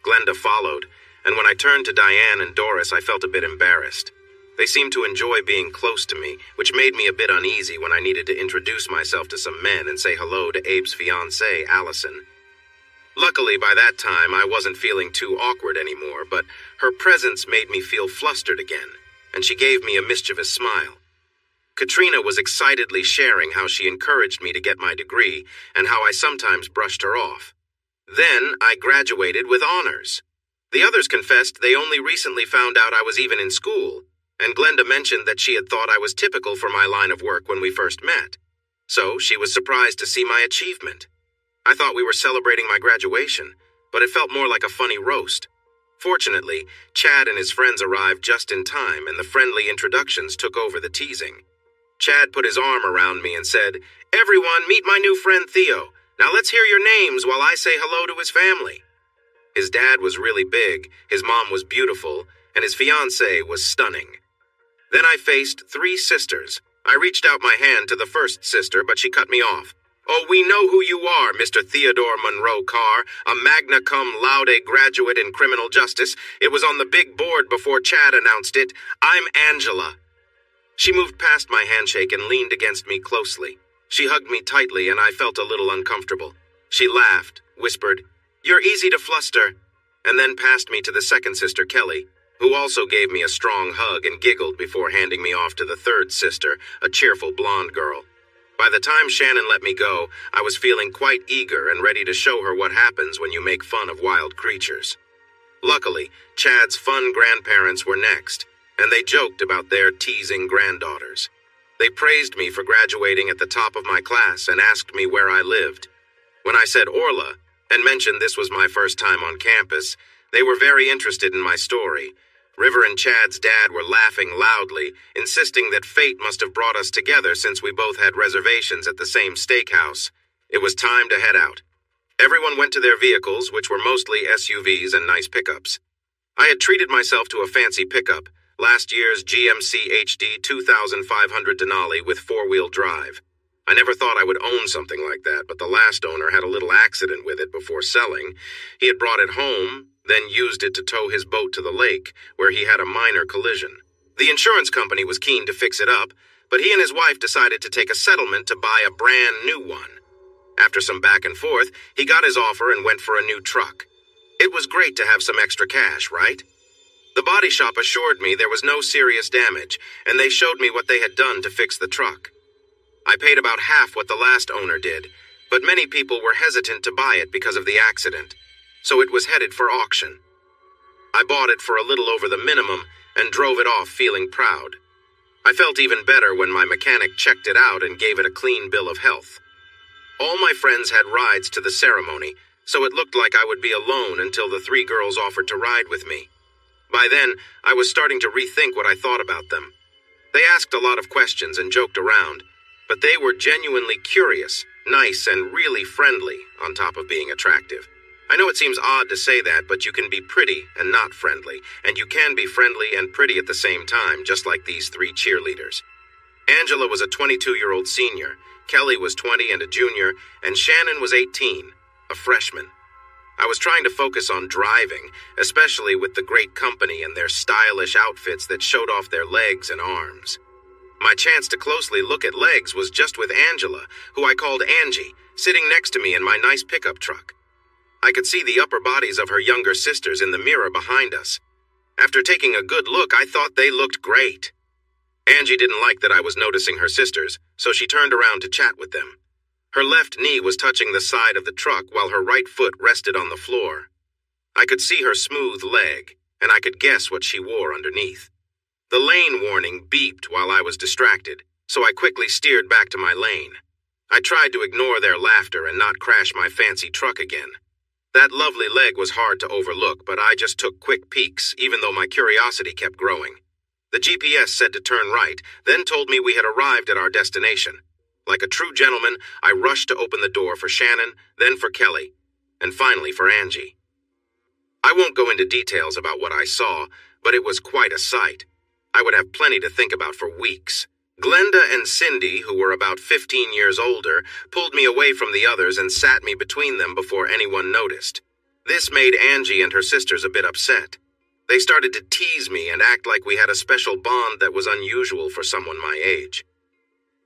Glenda followed, and when I turned to Diane and Doris, I felt a bit embarrassed. They seemed to enjoy being close to me, which made me a bit uneasy when I needed to introduce myself to some men and say hello to Abe's fiancée, Allison. Luckily, by that time, I wasn't feeling too awkward anymore, but her presence made me feel flustered again, and she gave me a mischievous smile. Katrina was excitedly sharing how she encouraged me to get my degree and how I sometimes brushed her off. Then I graduated with honors. The others confessed they only recently found out I was even in school, and Glenda mentioned that she had thought I was typical for my line of work when we first met. So she was surprised to see my achievement. I thought we were celebrating my graduation, but it felt more like a funny roast. Fortunately, Chad and his friends arrived just in time, and the friendly introductions took over the teasing. Chad put his arm around me and said, "Everyone, meet my new friend Theo. Now let's hear your names while I say hello to his family." His dad was really big, his mom was beautiful, and his fiancée was stunning. Then I faced 3 sisters. I reached out my hand to the first sister, but she cut me off. "Oh, we know who you are, Mr. Theodore Monroe Carr, a magna cum laude graduate in criminal justice. It was on the big board before Chad announced it. I'm Angela." She moved past my handshake and leaned against me closely. She hugged me tightly, and I felt a little uncomfortable. She laughed, whispered, "You're easy to fluster," and then passed me to the second sister, Kelly, who also gave me a strong hug and giggled before handing me off to the third sister, a cheerful blonde girl. By the time Shannon let me go, I was feeling quite eager and ready to show her what happens when you make fun of wild creatures. Luckily, Chad's fun grandparents were next, and they joked about their teasing granddaughters. They praised me for graduating at the top of my class and asked me where I lived. When I said Orla, and mentioned this was my first time on campus, they were very interested in my story. River and Chad's dad were laughing loudly, insisting that fate must have brought us together since we both had reservations at the same steakhouse. It was time to head out. Everyone went to their vehicles, which were mostly SUVs and nice pickups. I had treated myself to a fancy pickup, last year's GMC HD 2500 Denali with 4-wheel drive. I never thought I would own something like that, but the last owner had a little accident with it before selling. He had brought it home, then used it to tow his boat to the lake, where he had a minor collision. The insurance company was keen to fix it up, but he and his wife decided to take a settlement to buy a brand new one. After some back and forth, he got his offer and went for a new truck. It was great to have some extra cash, right? The body shop assured me there was no serious damage, and they showed me what they had done to fix the truck. I paid about half what the last owner did, but many people were hesitant to buy it because of the accident, so it was headed for auction. I bought it for a little over the minimum and drove it off feeling proud. I felt even better when my mechanic checked it out and gave it a clean bill of health. All my friends had rides to the ceremony, so it looked like I would be alone until the 3 girls offered to ride with me. By then, I was starting to rethink what I thought about them. They asked a lot of questions and joked around, but they were genuinely curious, nice, and really friendly, on top of being attractive. I know it seems odd to say that, but you can be pretty and not friendly, and you can be friendly and pretty at the same time, just like these 3 cheerleaders. Angela was a 22-year-old senior, Kelly was 20 and a junior, and Shannon was 18, a freshman. I was trying to focus on driving, especially with the great company and their stylish outfits that showed off their legs and arms. My chance to closely look at legs was just with Angela, who I called Angie, sitting next to me in my nice pickup truck. I could see the upper bodies of her younger sisters in the mirror behind us. After taking a good look, I thought they looked great. Angie didn't like that I was noticing her sisters, so she turned around to chat with them. Her left knee was touching the side of the truck while her right foot rested on the floor. I could see her smooth leg, and I could guess what she wore underneath. The lane warning beeped while I was distracted, so I quickly steered back to my lane. I tried to ignore their laughter and not crash my fancy truck again. That lovely leg was hard to overlook, but I just took quick peeks, even though my curiosity kept growing. The GPS said to turn right, then told me we had arrived at our destination. Like a true gentleman, I rushed to open the door for Shannon, then for Kelly, and finally for Angie. I won't go into details about what I saw, but it was quite a sight. I would have plenty to think about for weeks. Glenda and Cindy, who were about 15 years older, pulled me away from the others and sat me between them before anyone noticed. This made Angie and her sisters a bit upset. They started to tease me and act like we had a special bond that was unusual for someone my age.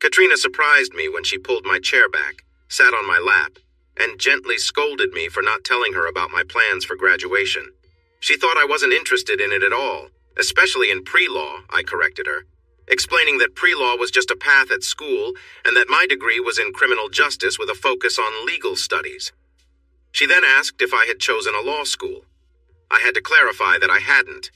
Katrina surprised me when she pulled my chair back, sat on my lap, and gently scolded me for not telling her about my plans for graduation. She thought I wasn't interested in it at all, especially in pre-law, I corrected her, explaining that pre-law was just a path at school and that my degree was in criminal justice with a focus on legal studies. She then asked if I had chosen a law school. I had to clarify that I hadn't.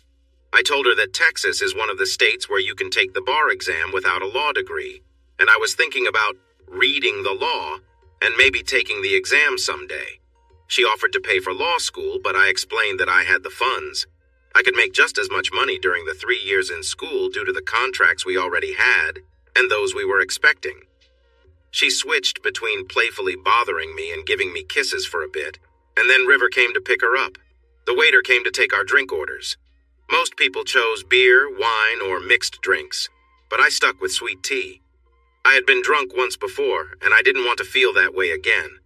I told her that Texas is one of the states where you can take the bar exam without a law degree, and I was thinking about reading the law and maybe taking the exam someday. She offered to pay for law school, but I explained that I had the funds. I could make just as much money during the 3 years in school due to the contracts we already had and those we were expecting. She switched between playfully bothering me and giving me kisses for a bit, and then River came to pick her up. The waiter came to take our drink orders. Most people chose beer, wine, or mixed drinks, but I stuck with sweet tea. I had been drunk once before, and I didn't want to feel that way again.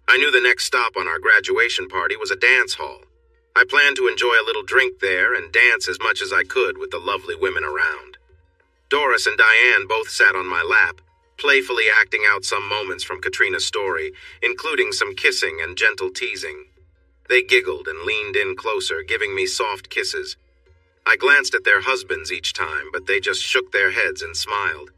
I knew the next stop on our graduation party was a dance hall. I planned to enjoy a little drink there and dance as much as I could with the lovely women around. Doris and Diane both sat on my lap, playfully acting out some moments from Katrina's story, including some kissing and gentle teasing. They giggled and leaned in closer, giving me soft kisses. I glanced at their husbands each time, but they just shook their heads and smiled.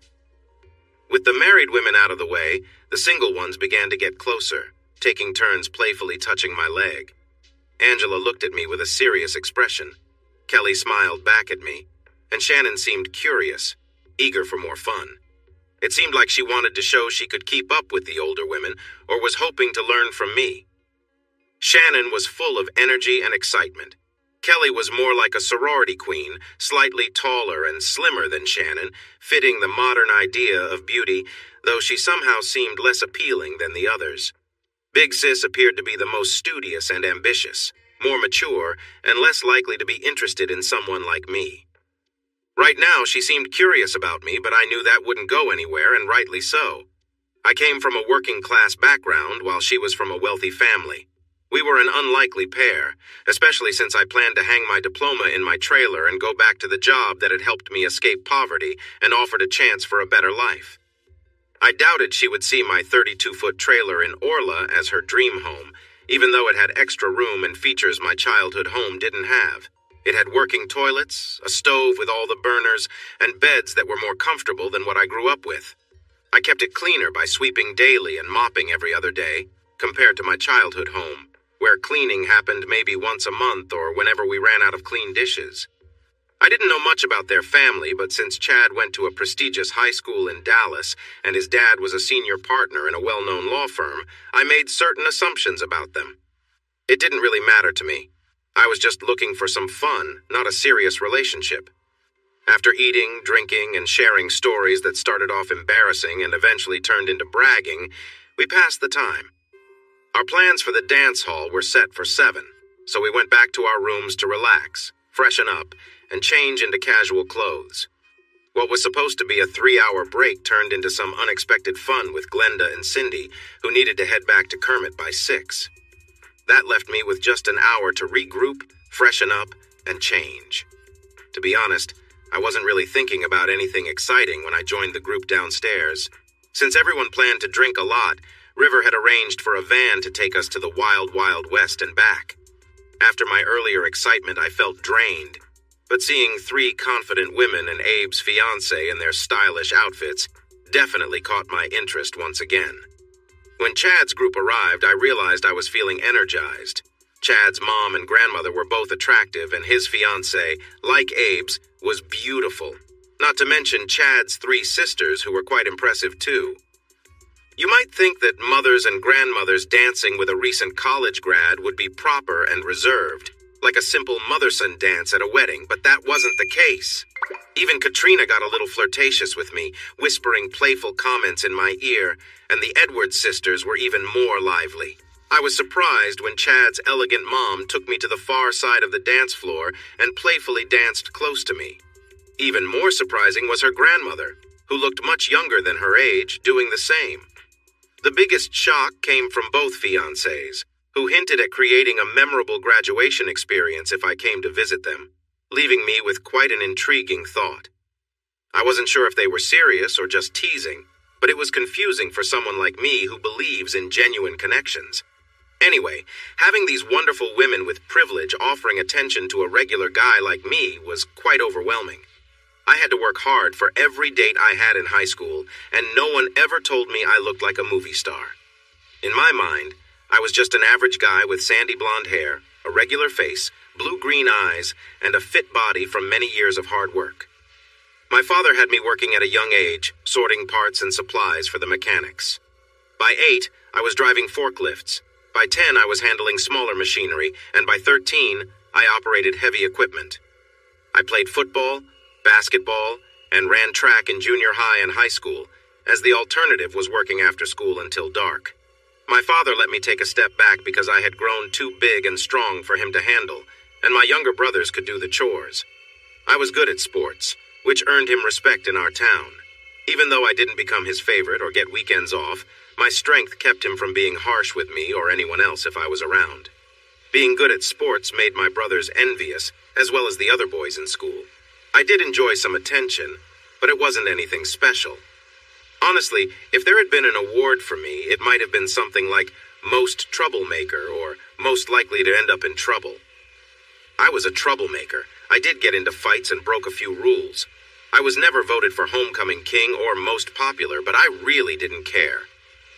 With the married women out of the way, the single ones began to get closer, taking turns playfully touching my leg. Angela looked at me with a serious expression. Kelly smiled back at me, and Shannon seemed curious, eager for more fun. It seemed like she wanted to show she could keep up with the older women, or was hoping to learn from me. Shannon was full of energy and excitement. Kelly was more like a sorority queen, slightly taller and slimmer than Shannon, fitting the modern idea of beauty, though she somehow seemed less appealing than the others. Big Sis appeared to be the most studious and ambitious, more mature, and less likely to be interested in someone like me. Right now, she seemed curious about me, but I knew that wouldn't go anywhere, and rightly so. I came from a working-class background, while she was from a wealthy family. We were an unlikely pair, especially since I planned to hang my diploma in my trailer and go back to the job that had helped me escape poverty and offered a chance for a better life. I doubted she would see my 32-foot trailer in Orla as her dream home, even though it had extra room and features my childhood home didn't have. It had working toilets, a stove with all the burners, and beds that were more comfortable than what I grew up with. I kept it cleaner by sweeping daily and mopping every other day, compared to my childhood home, where cleaning happened maybe once a month or whenever we ran out of clean dishes. I didn't know much about their family, but since Chad went to a prestigious high school in Dallas and his dad was a senior partner in a well-known law firm, I made certain assumptions about them. It didn't really matter to me. I was just looking for some fun, not a serious relationship. After eating, drinking, and sharing stories that started off embarrassing and eventually turned into bragging, we passed the time. Our plans for the dance hall were set for 7, so we went back to our rooms to relax, freshen up, and change into casual clothes. What was supposed to be a 3-hour break turned into some unexpected fun with Glenda and Cindy, who needed to head back to Kermit by 6. That left me with just an hour to regroup, freshen up, and change. To be honest, I wasn't really thinking about anything exciting when I joined the group downstairs. Since everyone planned to drink a lot, River had arranged for a van to take us to the Wild Wild West and back. After my earlier excitement, I felt drained, but seeing 3 confident women and Abe's fiancé in their stylish outfits definitely caught my interest once again. When Chad's group arrived, I realized I was feeling energized. Chad's mom and grandmother were both attractive, and his fiancé, like Abe's, was beautiful. Not to mention Chad's 3 sisters, who were quite impressive too. You might think that mothers and grandmothers dancing with a recent college grad would be proper and reserved, like a simple mother-son dance at a wedding, but that wasn't the case. Even Katrina got a little flirtatious with me, whispering playful comments in my ear, and the Edwards sisters were even more lively. I was surprised when Chad's elegant mom took me to the far side of the dance floor and playfully danced close to me. Even more surprising was her grandmother, who looked much younger than her age, doing the same. The biggest shock came from both fiancés, who hinted at creating a memorable graduation experience if I came to visit them, leaving me with quite an intriguing thought. I wasn't sure if they were serious or just teasing, but it was confusing for someone like me who believes in genuine connections. Anyway, having these wonderful women with privilege offering attention to a regular guy like me was quite overwhelming. I had to work hard for every date I had in high school, and no one ever told me I looked like a movie star. In my mind, I was just an average guy with sandy blonde hair, a regular face, blue-green eyes, and a fit body from many years of hard work. My father had me working at a young age, sorting parts and supplies for the mechanics. By 8, I was driving forklifts. By 10, I was handling smaller machinery, and by 13, I operated heavy equipment. I played football, basketball, and ran track in junior high and high school, as the alternative was working after school until dark. My father let me take a step back because I had grown too big and strong for him to handle, and my younger brothers could do the chores. I was good at sports, which earned him respect in our town. Even though I didn't become his favorite or get weekends off, my strength kept him from being harsh with me or anyone else if I was around. Being good at sports made my brothers envious, as well as the other boys in school. I did enjoy some attention, but it wasn't anything special. Honestly, if there had been an award for me, it might have been something like Most Troublemaker or Most Likely to End Up in Trouble. I was a troublemaker. I did get into fights and broke a few rules. I was never voted for Homecoming King or Most Popular, but I really didn't care.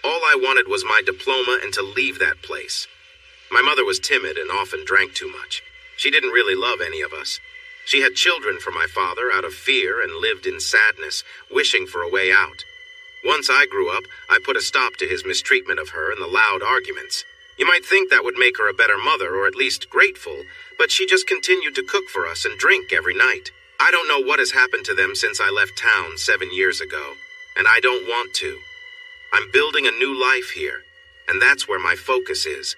All I wanted was my diploma and to leave that place. My mother was timid and often drank too much. She didn't really love any of us. She had children for my father out of fear and lived in sadness, wishing for a way out. Once I grew up, I put a stop to his mistreatment of her and the loud arguments. You might think that would make her a better mother or at least grateful, but she just continued to cook for us and drink every night. I don't know what has happened to them since I left town 7 years ago, and I don't want to. I'm building a new life here, and that's where my focus is.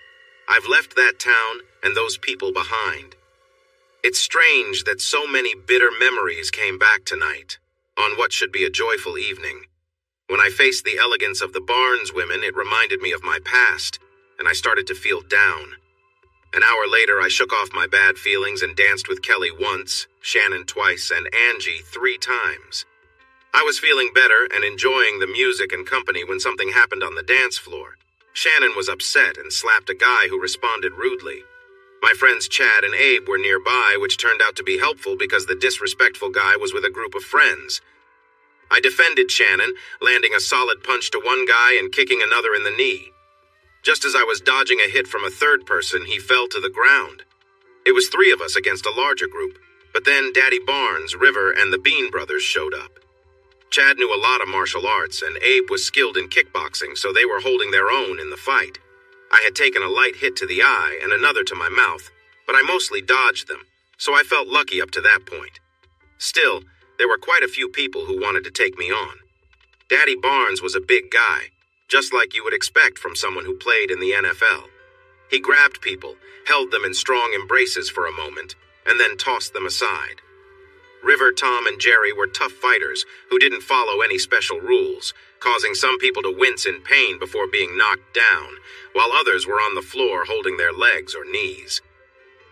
I've left that town and those people behind. It's strange that so many bitter memories came back tonight, on what should be a joyful evening. When I faced the elegance of the Barnes women, it reminded me of my past, and I started to feel down. An hour later, I shook off my bad feelings and danced with Kelly once, Shannon twice, and Angie 3 times. I was feeling better and enjoying the music and company when something happened on the dance floor. Shannon was upset and slapped a guy who responded rudely. My friends Chad and Abe were nearby, which turned out to be helpful because the disrespectful guy was with a group of friends. I defended Shannon, landing a solid punch to one guy and kicking another in the knee. Just as I was dodging a hit from a third person, he fell to the ground. It was 3 of us against a larger group, but then Daddy Barnes, River, and the Bean brothers showed up. Chad knew a lot of martial arts, and Abe was skilled in kickboxing, so they were holding their own in the fight. I had taken a light hit to the eye and another to my mouth, but I mostly dodged them, so I felt lucky up to that point. Still, there were quite a few people who wanted to take me on. Daddy Barnes was a big guy, just like you would expect from someone who played in the NFL. He grabbed people, held them in strong embraces for a moment, and then tossed them aside. River, Tom, and Jerry were tough fighters who didn't follow any special rules, causing some people to wince in pain before being knocked down, while others were on the floor holding their legs or knees.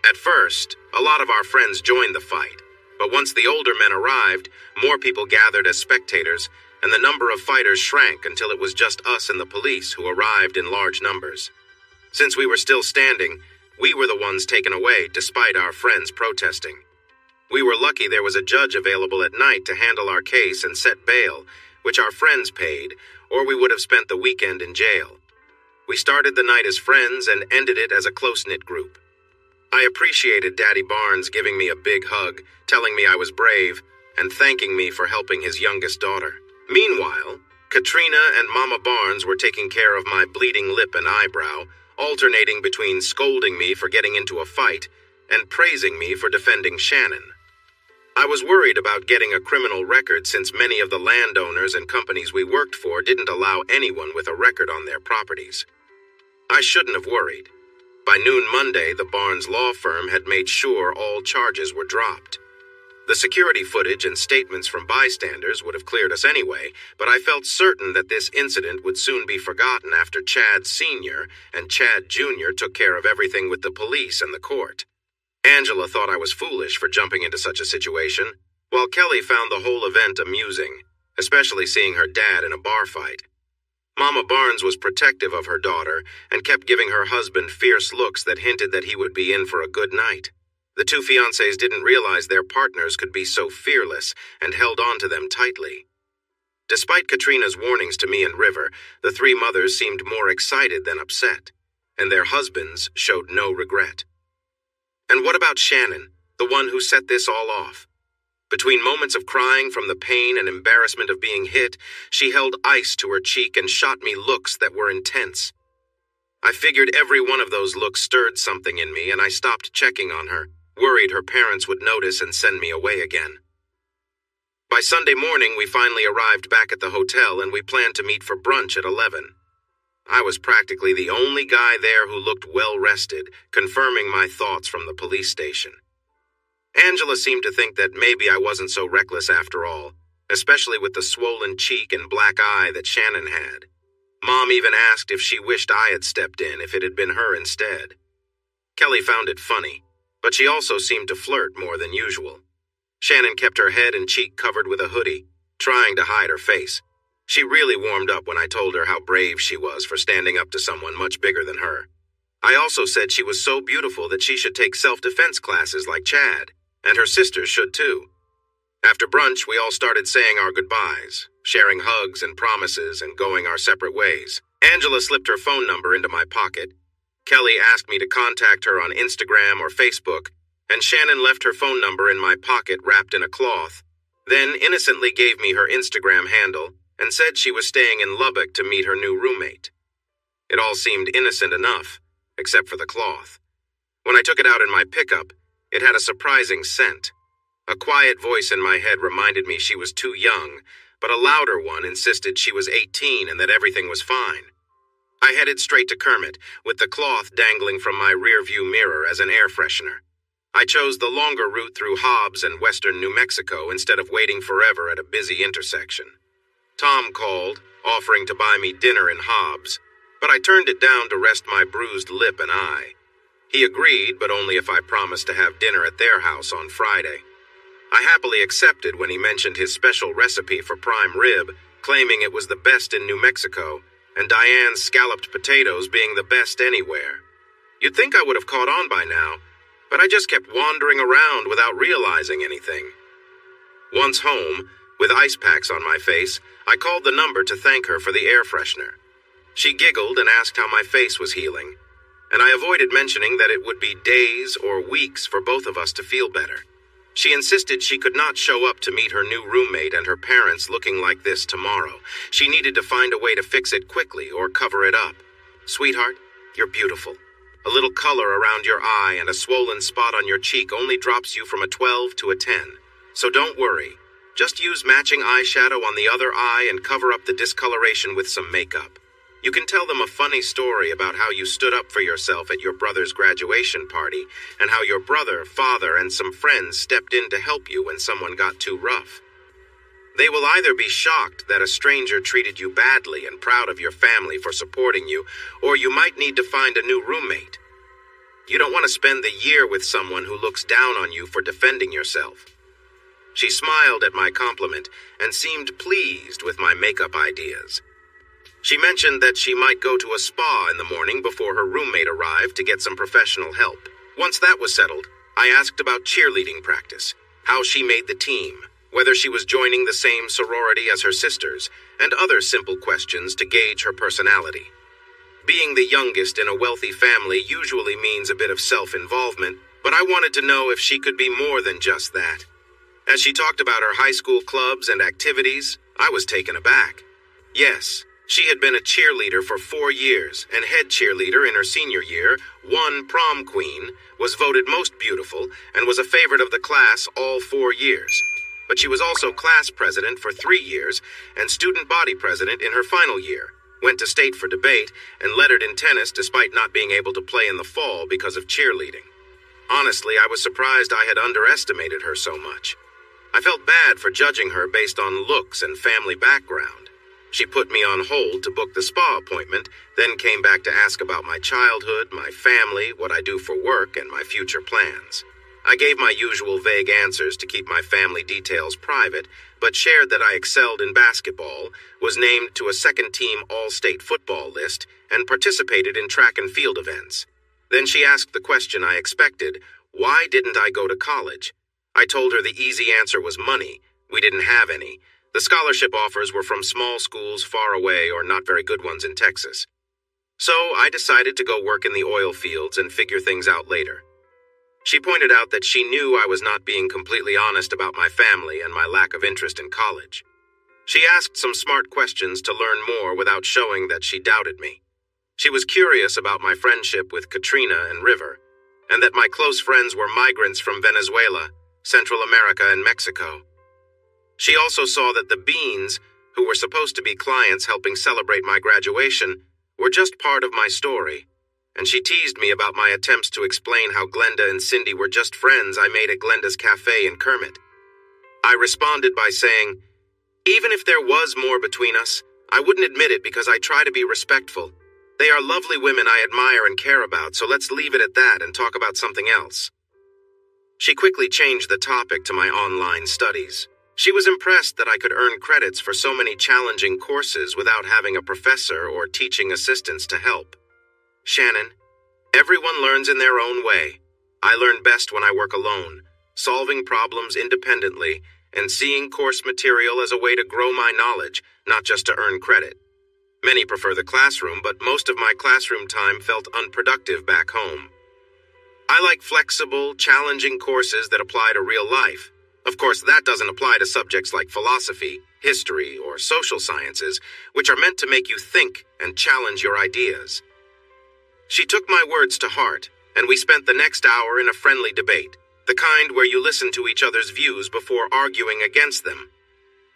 At first, a lot of our friends joined the fight, but once the older men arrived, more people gathered as spectators, and the number of fighters shrank until it was just us and the police who arrived in large numbers. Since we were still standing, we were the ones taken away despite our friends protesting. We were lucky there was a judge available at night to handle our case and set bail, which our friends paid, or we would have spent the weekend in jail. We started the night as friends and ended it as a close-knit group. I appreciated Daddy Barnes giving me a big hug, telling me I was brave, and thanking me for helping his youngest daughter. Meanwhile, Katrina and Mama Barnes were taking care of my bleeding lip and eyebrow, alternating between scolding me for getting into a fight and praising me for defending Shannon. I was worried about getting a criminal record since many of the landowners and companies we worked for didn't allow anyone with a record on their properties. I shouldn't have worried. By noon Monday, the Barnes law firm had made sure all charges were dropped. The security footage and statements from bystanders would have cleared us anyway, but I felt certain that this incident would soon be forgotten after Chad Sr. and Chad Jr. took care of everything with the police and the court. Angela thought I was foolish for jumping into such a situation, while Kelly found the whole event amusing, especially seeing her dad in a bar fight. Mama Barnes was protective of her daughter and kept giving her husband fierce looks that hinted that he would be in for a good night. The two fiancés didn't realize their partners could be so fearless and held on to them tightly. Despite Katrina's warnings to me and River, the three mothers seemed more excited than upset, and their husbands showed no regret. And what about Shannon, the one who set this all off? Between moments of crying from the pain and embarrassment of being hit, she held ice to her cheek and shot me looks that were intense. I figured every one of those looks stirred something in me, and I stopped checking on her, worried her parents would notice and send me away again. By Sunday morning, we finally arrived back at the hotel, and we planned to meet for brunch at 11. I was practically the only guy there who looked well-rested, confirming my thoughts from the police station. Angela seemed to think that maybe I wasn't so reckless after all, especially with the swollen cheek and black eye that Shannon had. Mom even asked if she wished I had stepped in if it had been her instead. Kelly found it funny, but she also seemed to flirt more than usual. Shannon kept her head and cheek covered with a hoodie, trying to hide her face. She really warmed up when I told her how brave she was for standing up to someone much bigger than her. I also said she was so beautiful that she should take self-defense classes like Chad, and her sisters should too. After brunch, we all started saying our goodbyes, sharing hugs and promises and going our separate ways. Angela slipped her phone number into my pocket. Kelly asked me to contact her on Instagram or Facebook, and Shannon left her phone number in my pocket wrapped in a cloth, then innocently gave me her Instagram handle and said she was staying in Lubbock to meet her new roommate. It all seemed innocent enough, except for the cloth. When I took it out in my pickup, it had a surprising scent. A quiet voice in my head reminded me she was too young, but a louder one insisted she was 18 and that everything was fine. I headed straight to Kermit, with the cloth dangling from my rearview mirror as an air freshener. I chose the longer route through Hobbs and western New Mexico instead of waiting forever at a busy intersection. Tom called, offering to buy me dinner in Hobbs, but I turned it down to rest my bruised lip and eye. He agreed, but only if I promised to have dinner at their house on Friday. I happily accepted when he mentioned his special recipe for prime rib, claiming it was the best in New Mexico, and Diane's scalloped potatoes being the best anywhere. You'd think I would have caught on by now, but I just kept wandering around without realizing anything. Once home, with ice packs on my face, I called the number to thank her for the air freshener. She giggled and asked how my face was healing, and I avoided mentioning that it would be days or weeks for both of us to feel better. She insisted she could not show up to meet her new roommate and her parents looking like this tomorrow. She needed to find a way to fix it quickly or cover it up. Sweetheart, you're beautiful. A little color around your eye and a swollen spot on your cheek only drops you from a 12 to a 10. So don't worry. Just use matching eyeshadow on the other eye and cover up the discoloration with some makeup. You can tell them a funny story about how you stood up for yourself at your brother's graduation party and how your brother, father, and some friends stepped in to help you when someone got too rough. They will either be shocked that a stranger treated you badly and proud of your family for supporting you, or you might need to find a new roommate. You don't want to spend the year with someone who looks down on you for defending yourself. She smiled at my compliment and seemed pleased with my makeup ideas. She mentioned that she might go to a spa in the morning before her roommate arrived to get some professional help. Once that was settled, I asked about cheerleading practice, how she made the team, whether she was joining the same sorority as her sisters, and other simple questions to gauge her personality. Being the youngest in a wealthy family usually means a bit of self-involvement, but I wanted to know if she could be more than just that. As she talked about her high school clubs and activities, I was taken aback. Yes, she had been a cheerleader for 4 years, and head cheerleader in her senior year, won prom queen, was voted most beautiful, and was a favorite of the class all 4 years. But she was also class president for 3 years, and student body president in her final year, went to state for debate, and lettered in tennis despite not being able to play in the fall because of cheerleading. Honestly, I was surprised I had underestimated her so much. I felt bad for judging her based on looks and family background. She put me on hold to book the spa appointment, then came back to ask about my childhood, my family, what I do for work, and my future plans. I gave my usual vague answers to keep my family details private, but shared that I excelled in basketball, was named to a second-team all-state football list, and participated in track and field events. Then she asked the question I expected: why didn't I go to college? I told her the easy answer was money. We didn't have any. The scholarship offers were from small schools far away or not very good ones in Texas. So I decided to go work in the oil fields and figure things out later. She pointed out that she knew I was not being completely honest about my family and my lack of interest in college. She asked some smart questions to learn more without showing that she doubted me. She was curious about my friendship with Katrina and River, and that my close friends were migrants from Venezuela, Central America, and Mexico. She also saw that the Beans, who were supposed to be clients helping celebrate my graduation, were just part of my story, and she teased me about my attempts to explain how Glenda and Cindy were just friends I made at Glenda's Cafe in Kermit. I responded by saying, even if there was more between us, I wouldn't admit it because I try to be respectful. They are lovely women I admire and care about, so let's leave it at that and talk about something else. She quickly changed the topic to my online studies. She was impressed that I could earn credits for so many challenging courses without having a professor or teaching assistants to help. Shannon, everyone learns in their own way. I learn best when I work alone, solving problems independently, and seeing course material as a way to grow my knowledge, not just to earn credit. Many prefer the classroom, but most of my classroom time felt unproductive back home. I like flexible, challenging courses that apply to real life. Of course, that doesn't apply to subjects like philosophy, history, or social sciences, which are meant to make you think and challenge your ideas. She took my words to heart, and we spent the next hour in a friendly debate, the kind where you listen to each other's views before arguing against them.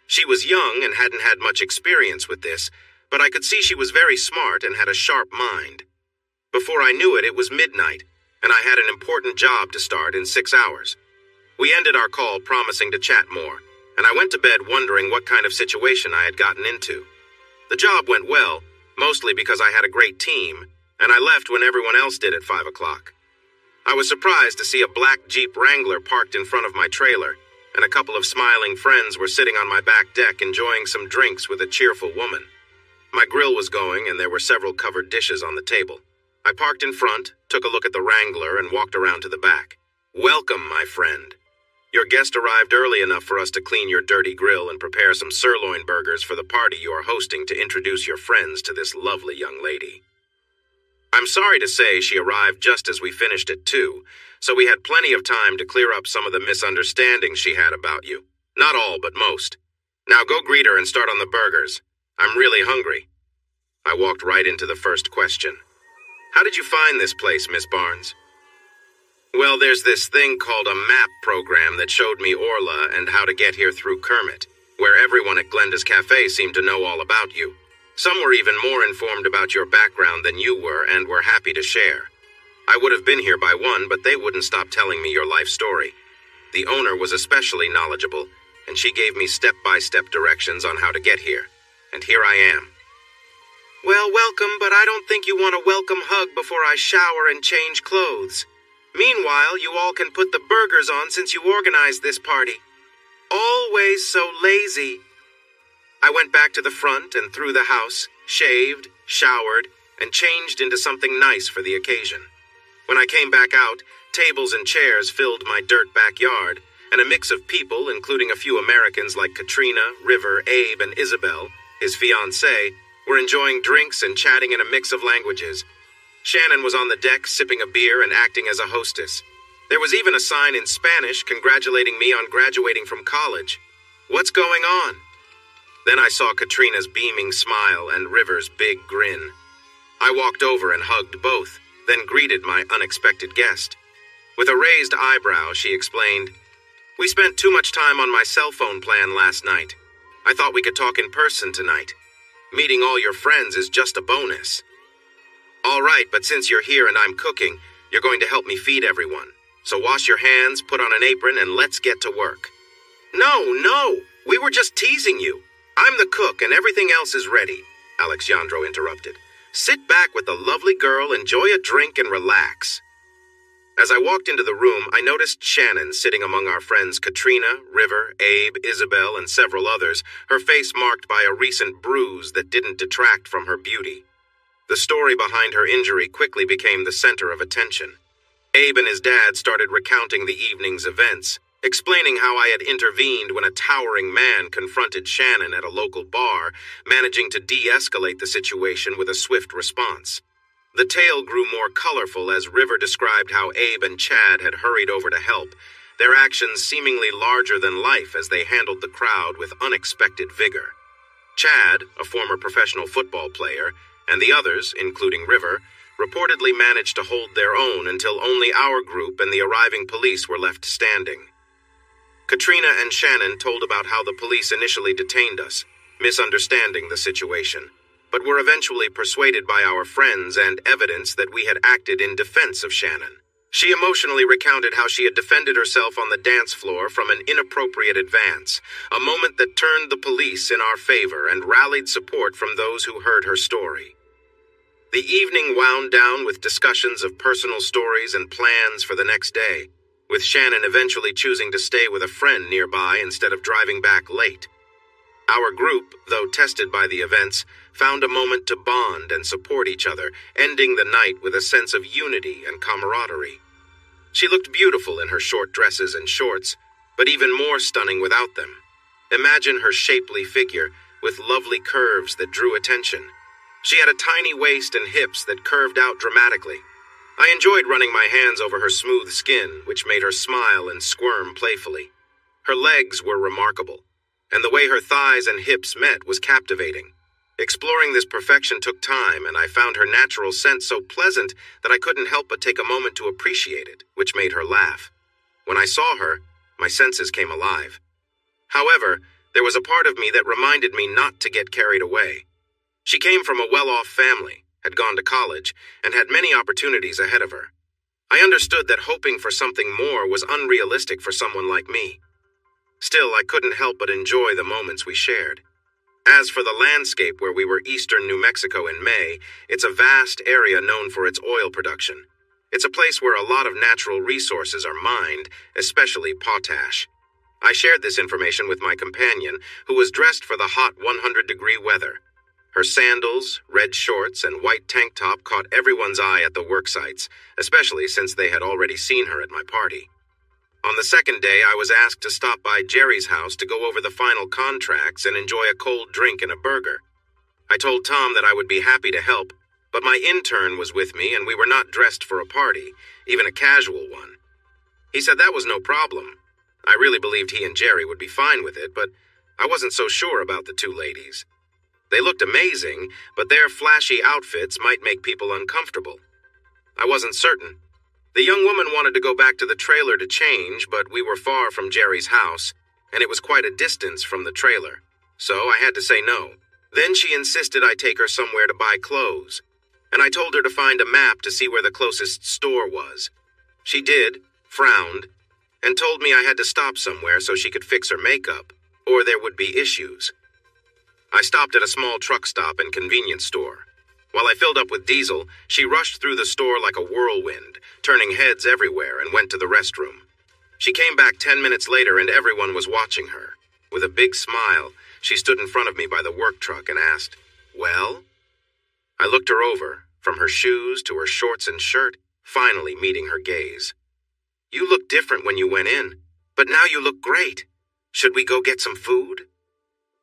She was young and hadn't had much experience with this, but I could see she was very smart and had a sharp mind. Before I knew it, it was midnight, and I had an important job to start in 6 hours. We ended our call promising to chat more, and I went to bed wondering what kind of situation I had gotten into. The job went well, mostly because I had a great team, and I left when everyone else did at 5 o'clock. I was surprised to see a black Jeep Wrangler parked in front of my trailer, and a couple of smiling friends were sitting on my back deck enjoying some drinks with a cheerful woman. My grill was going, and there were several covered dishes on the table. I parked in front, took a look at the Wrangler, and walked around to the back. Welcome, my friend. Your guest arrived early enough for us to clean your dirty grill and prepare some sirloin burgers for the party you are hosting to introduce your friends to this lovely young lady. I'm sorry to say she arrived just as we finished at 2, so we had plenty of time to clear up some of the misunderstandings she had about you. Not all, but most. Now go greet her and start on the burgers. I'm really hungry. I walked right into the first question. How did you find this place, Miss Barnes? Well, there's this thing called a map program that showed me Orla and how to get here through Kermit, where everyone at Glenda's Cafe seemed to know all about you. Some were even more informed about your background than you were and were happy to share. I would have been here by 1, but they wouldn't stop telling me your life story. The owner was especially knowledgeable, and she gave me step-by-step directions on how to get here. And here I am. Well, welcome, but I don't think you want a welcome hug before I shower and change clothes. Meanwhile, you all can put the burgers on since you organized this party. Always so lazy. I went back to the front and through the house, shaved, showered, and changed into something nice for the occasion. When I came back out, tables and chairs filled my dirt backyard, and a mix of people, including a few Americans like Katrina, River, Abe, and Isabel, his fiancée, were enjoying drinks and chatting in a mix of languages. Shannon was on the deck sipping a beer and acting as a hostess. There was even a sign in Spanish congratulating me on graduating from college. What's going on? Then I saw Katrina's beaming smile and River's big grin. I walked over and hugged both, then greeted my unexpected guest. With a raised eyebrow, she explained, "We spent too much time on my cell phone plan last night. I thought we could talk in person tonight. Meeting all your friends is just a bonus." "All right, but since you're here and I'm cooking, you're going to help me feed everyone. So wash your hands, put on an apron, and let's get to work." No, we were just teasing you. I'm the cook and everything else is ready, Alexandro interrupted. Sit back with the lovely girl, enjoy a drink, and relax. As I walked into the room, I noticed Shannon sitting among our friends Katrina, River, Abe, Isabel, and several others, her face marked by a recent bruise that didn't detract from her beauty. The story behind her injury quickly became the center of attention. Abe and his dad started recounting the evening's events, explaining how I had intervened when a towering man confronted Shannon at a local bar, managing to de-escalate the situation with a swift response. The tale grew more colorful as River described how Abe and Chad had hurried over to help, their actions seemingly larger than life as they handled the crowd with unexpected vigor. Chad, a former professional football player, and the others, including River, reportedly managed to hold their own until only our group and the arriving police were left standing. Katrina and Shannon told about how the police initially detained us, misunderstanding the situation, but were eventually persuaded by our friends and evidence that we had acted in defense of Shannon. She emotionally recounted how she had defended herself on the dance floor from an inappropriate advance, a moment that turned the police in our favor and rallied support from those who heard her story. The evening wound down with discussions of personal stories and plans for the next day, with Shannon eventually choosing to stay with a friend nearby instead of driving back late. Our group, though tested by the events, found a moment to bond and support each other, ending the night with a sense of unity and camaraderie. She looked beautiful in her short dresses and shorts, but even more stunning without them. Imagine her shapely figure, with lovely curves that drew attention. She had a tiny waist and hips that curved out dramatically. I enjoyed running my hands over her smooth skin, which made her smile and squirm playfully. Her legs were remarkable, and the way her thighs and hips met was captivating. Exploring this perfection took time, and I found her natural scent so pleasant that I couldn't help but take a moment to appreciate it, which made her laugh. When I saw her, my senses came alive. However, there was a part of me that reminded me not to get carried away. She came from a well-off family, had gone to college, and had many opportunities ahead of her. I understood that hoping for something more was unrealistic for someone like me. Still, I couldn't help but enjoy the moments we shared. As for the landscape where we were eastern New Mexico in May, it's a vast area known for its oil production. It's a place where a lot of natural resources are mined, especially potash. I shared this information with my companion, who was dressed for the hot 100-degree weather. Her sandals, red shorts, and white tank top caught everyone's eye at the work sites, especially since they had already seen her at my party. On the second day, I was asked to stop by Jerry's house to go over the final contracts and enjoy a cold drink and a burger. I told Tom that I would be happy to help, but my intern was with me and we were not dressed for a party, even a casual one. He said that was no problem. I really believed he and Jerry would be fine with it, but I wasn't so sure about the two ladies. They looked amazing, but their flashy outfits might make people uncomfortable. I wasn't certain. The young woman wanted to go back to the trailer to change, but we were far from Jerry's house, and it was quite a distance from the trailer, so I had to say no. Then she insisted I take her somewhere to buy clothes, and I told her to find a map to see where the closest store was. She did, frowned, and told me I had to stop somewhere so she could fix her makeup, or there would be issues. I stopped at a small truck stop and convenience store. While I filled up with diesel, she rushed through the store like a whirlwind, turning heads everywhere, and went to the restroom. She came back 10 minutes later and everyone was watching her. With a big smile, she stood in front of me by the work truck and asked, "Well?" I looked her over, from her shoes to her shorts and shirt, finally meeting her gaze. "You looked different when you went in, but now you look great. Should we go get some food?"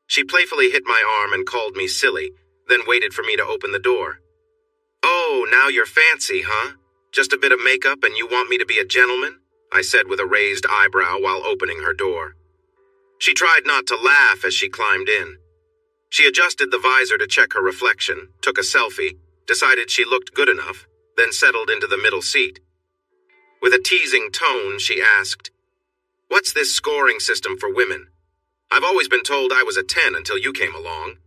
She playfully hit my arm and called me silly, then waited for me to open the door. "Oh, now you're fancy, huh? Just a bit of makeup and you want me to be a gentleman?" I said with a raised eyebrow while opening her door. She tried not to laugh as she climbed in. She adjusted the visor to check her reflection, took a selfie, decided she looked good enough, then settled into the middle seat. With a teasing tone, she asked, "What's this scoring system for women? I've always been told I was a 10 until you came along.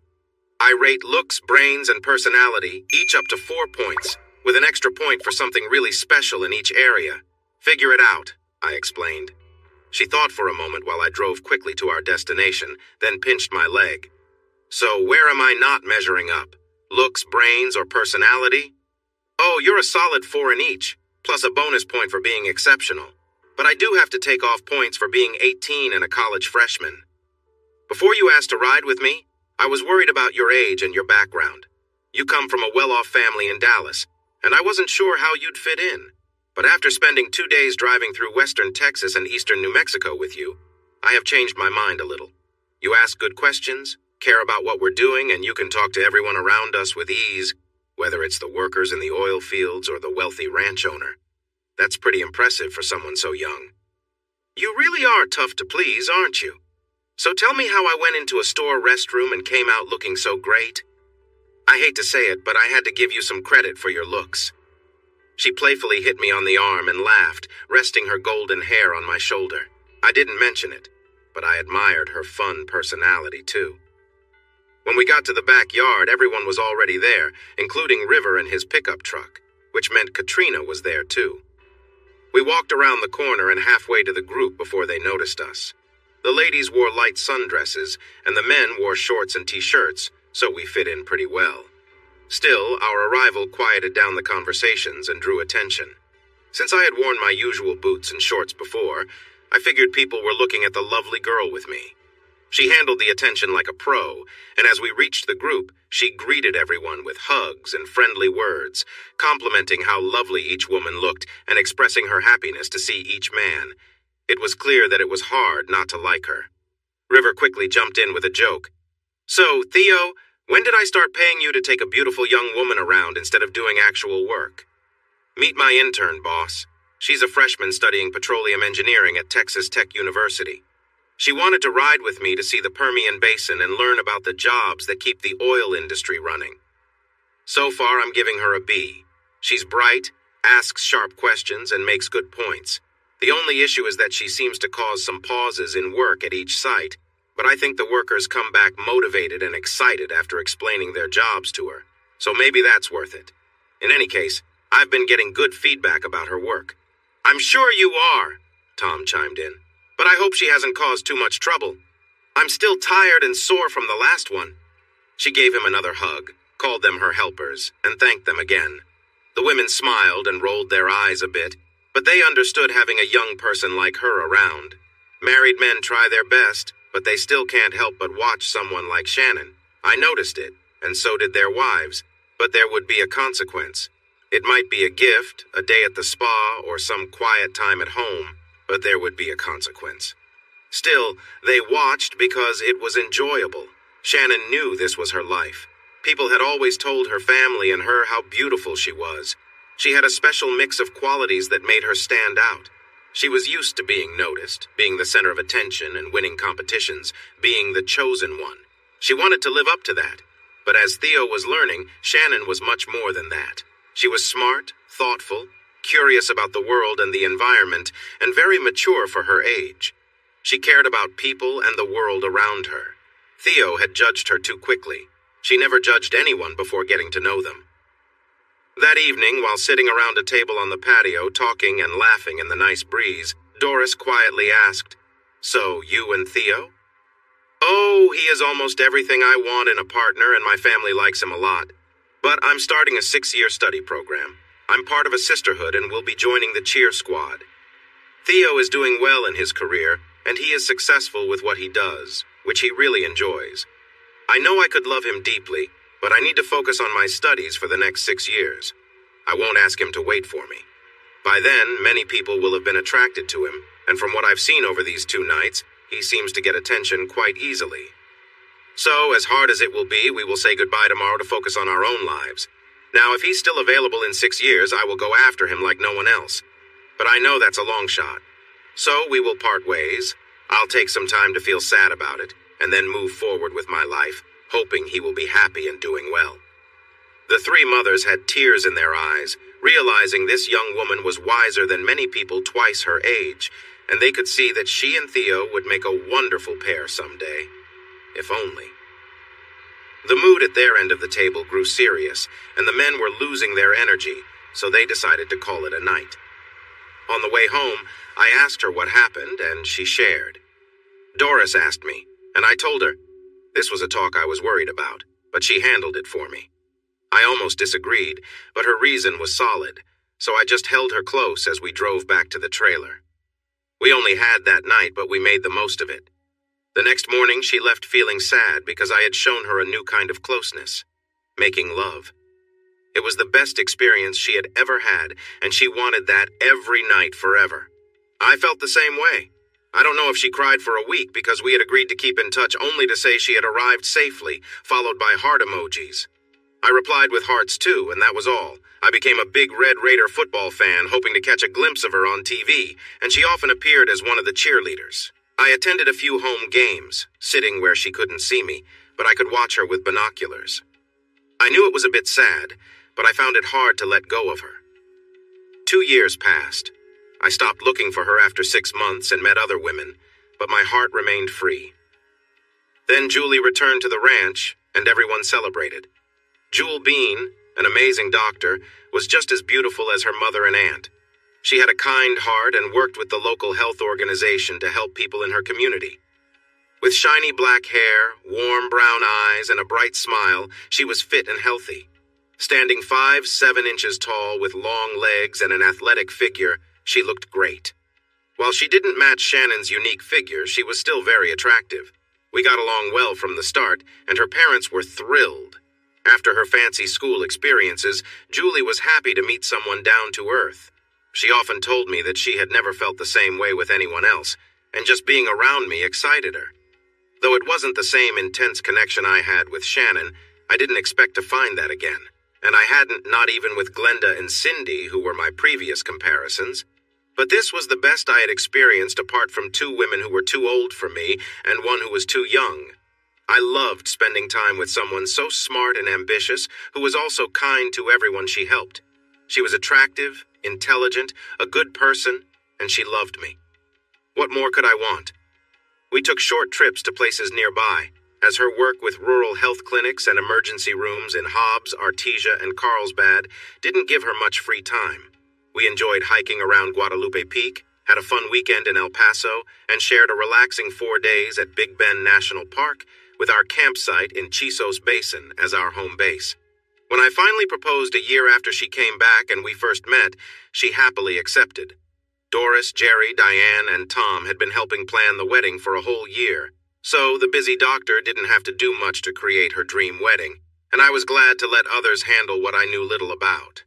I rate looks, brains, and personality, each up to 4 points, with an extra point for something really special in each area. Figure it out," I explained. She thought for a moment while I drove quickly to our destination, then pinched my leg. So where am I not measuring up? Looks, brains, or personality? Oh, you're a solid 4 in each, plus a bonus point for being exceptional. But I do have to take off points for being 18 and a college freshman. Before you asked to ride with me, I was worried about your age and your background. You come from a well-off family in Dallas, and I wasn't sure how you'd fit in. But after spending 2 days driving through western Texas and eastern New Mexico with you, I have changed my mind a little. You ask good questions, care about what we're doing, and you can talk to everyone around us with ease, whether it's the workers in the oil fields or the wealthy ranch owner. That's pretty impressive for someone so young. You really are tough to please, aren't you? So tell me how I went into a store restroom and came out looking so great. I hate to say it, but I had to give you some credit for your looks. She playfully hit me on the arm and laughed, resting her golden hair on my shoulder. I didn't mention it, but I admired her fun personality too. When we got to the backyard, everyone was already there, including River and his pickup truck, which meant Katrina was there too. We walked around the corner and halfway to the group before they noticed us. The ladies wore light sundresses, and the men wore shorts and t-shirts, so we fit in pretty well. Still, our arrival quieted down the conversations and drew attention. Since I had worn my usual boots and shorts before, I figured people were looking at the lovely girl with me. She handled the attention like a pro, and as we reached the group, she greeted everyone with hugs and friendly words, complimenting how lovely each woman looked and expressing her happiness to see each man. It was clear that it was hard not to like her. River quickly jumped in with a joke. So, Theo, when did I start paying you to take a beautiful young woman around instead of doing actual work? Meet my intern, boss. She's a freshman studying petroleum engineering at Texas Tech University. She wanted to ride with me to see the Permian Basin and learn about the jobs that keep the oil industry running. So far, I'm giving her a B. She's bright, asks sharp questions, and makes good points. The only issue is that she seems to cause some pauses in work at each site, but I think the workers come back motivated and excited after explaining their jobs to her, so maybe that's worth it. In any case, I've been getting good feedback about her work. I'm sure you are, Tom chimed in, but I hope she hasn't caused too much trouble. I'm still tired and sore from the last one. She gave him another hug, called them her helpers, and thanked them again. The women smiled and rolled their eyes a bit, but they understood having a young person like her around. Married men try their best, but they still can't help but watch someone like Shannon. I noticed it, and so did their wives, but there would be a consequence. It might be a gift, a day at the spa, or some quiet time at home, but there would be a consequence. Still, they watched because it was enjoyable. Shannon knew this was her life. People had always told her family and her how beautiful she was. She had a special mix of qualities that made her stand out. She was used to being noticed, being the center of attention and winning competitions, being the chosen one. She wanted to live up to that. But as Theo was learning, Shannon was much more than that. She was smart, thoughtful, curious about the world and the environment, and very mature for her age. She cared about people and the world around her. Theo had judged her too quickly. She never judged anyone before getting to know them. That evening, while sitting around a table on the patio, talking and laughing in the nice breeze, Doris quietly asked, "So, you and Theo?" "Oh, he is almost everything I want in a partner, and my family likes him a lot. But I'm starting a 6-year study program. I'm part of a sisterhood and will be joining the cheer squad. Theo is doing well in his career, and he is successful with what he does, which he really enjoys. I know I could love him deeply, but I need to focus on my studies for the next 6 years. I won't ask him to wait for me. By then, many people will have been attracted to him, and from what I've seen over these 2 nights, he seems to get attention quite easily. So, as hard as it will be, we will say goodbye tomorrow to focus on our own lives. Now, if he's still available in 6 years, I will go after him like no one else. But I know that's a long shot. So, we will part ways. I'll take some time to feel sad about it, and then move forward with my life, hoping he will be happy and doing well." The 3 mothers had tears in their eyes, realizing this young woman was wiser than many people twice her age, and they could see that she and Theo would make a wonderful pair someday. If only. The mood at their end of the table grew serious, and the men were losing their energy, so they decided to call it a night. On the way home, I asked her what happened, and she shared. Doris asked me, and I told her. This was a talk I was worried about, but she handled it for me. I almost disagreed, but her reason was solid, so I just held her close as we drove back to the trailer. We only had that night, but we made the most of it. The next morning, she left feeling sad because I had shown her a new kind of closeness, making love. It was the best experience she had ever had, and she wanted that every night forever. I felt the same way. I don't know if she cried for a week because we had agreed to keep in touch only to say she had arrived safely, followed by heart emojis. I replied with hearts too, and that was all. I became a big Red Raider football fan, hoping to catch a glimpse of her on TV, and she often appeared as one of the cheerleaders. I attended a few home games, sitting where she couldn't see me, but I could watch her with binoculars. I knew it was a bit sad, but I found it hard to let go of her. 2 years passed. I stopped looking for her after 6 months and met other women, but my heart remained free. Then Julie returned to the ranch, and everyone celebrated. Jewel Bean, an amazing doctor, was just as beautiful as her mother and aunt. She had a kind heart and worked with the local health organization to help people in her community. With shiny black hair, warm brown eyes, and a bright smile, she was fit and healthy. Standing 5'7" tall with long legs and an athletic figure, she looked great. While she didn't match Shannon's unique figure, she was still very attractive. We got along well from the start, and her parents were thrilled. After her fancy school experiences, Julie was happy to meet someone down to earth. She often told me that she had never felt the same way with anyone else, and just being around me excited her. Though it wasn't the same intense connection I had with Shannon, I didn't expect to find that again, and I hadn't, not even with Glenda and Cindy, who were my previous comparisons. But this was the best I had experienced apart from 2 women who were too old for me and one who was too young. I loved spending time with someone so smart and ambitious who was also kind to everyone she helped. She was attractive, intelligent, a good person, and she loved me. What more could I want? We took short trips to places nearby, as her work with rural health clinics and emergency rooms in Hobbs, Artesia, and Carlsbad didn't give her much free time. We enjoyed hiking around Guadalupe Peak, had a fun weekend in El Paso, and shared a relaxing 4 days at Big Bend National Park, with our campsite in Chisos Basin as our home base. When I finally proposed a year after she came back and we first met, she happily accepted. Doris, Jerry, Diane, and Tom had been helping plan the wedding for a whole year, so the busy doctor didn't have to do much to create her dream wedding, and I was glad to let others handle what I knew little about.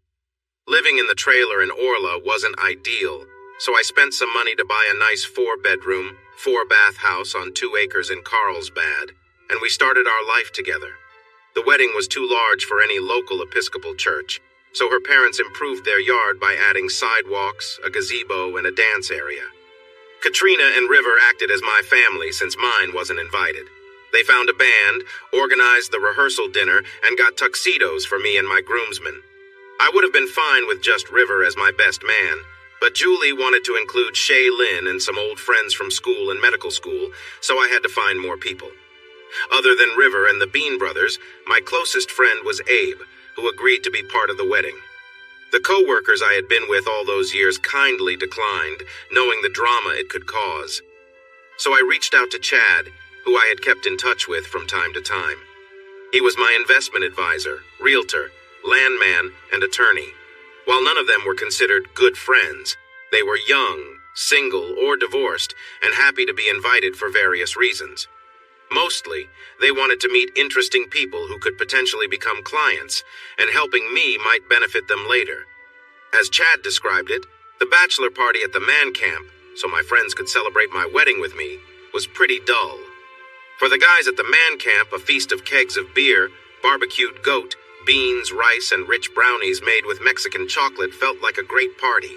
Living in the trailer in Orla wasn't ideal, so I spent some money to buy a nice 4-bedroom, 4-bath house on 2 acres in Carlsbad, and we started our life together. The wedding was too large for any local Episcopal church, so her parents improved their yard by adding sidewalks, a gazebo, and a dance area. Katrina and River acted as my family since mine wasn't invited. They found a band, organized the rehearsal dinner, and got tuxedos for me and my groomsmen. I would have been fine with just River as my best man, but Julie wanted to include Shay Lynn and some old friends from school and medical school, so I had to find more people. Other than River and the Bean brothers, my closest friend was Abe, who agreed to be part of the wedding. The co-workers I had been with all those years kindly declined, knowing the drama it could cause. So I reached out to Chad, who I had kept in touch with from time to time. He was my investment advisor, realtor, landman, and attorney. While none of them were considered good friends, they were young, single, or divorced, and happy to be invited for various reasons. Mostly, they wanted to meet interesting people who could potentially become clients, and helping me might benefit them later. As Chad described it, the bachelor party at the man camp, so my friends could celebrate my wedding with me, was pretty dull. For the guys at the man camp, a feast of kegs of beer, barbecued goat, beans, rice, and rich brownies made with Mexican chocolate felt like a great party.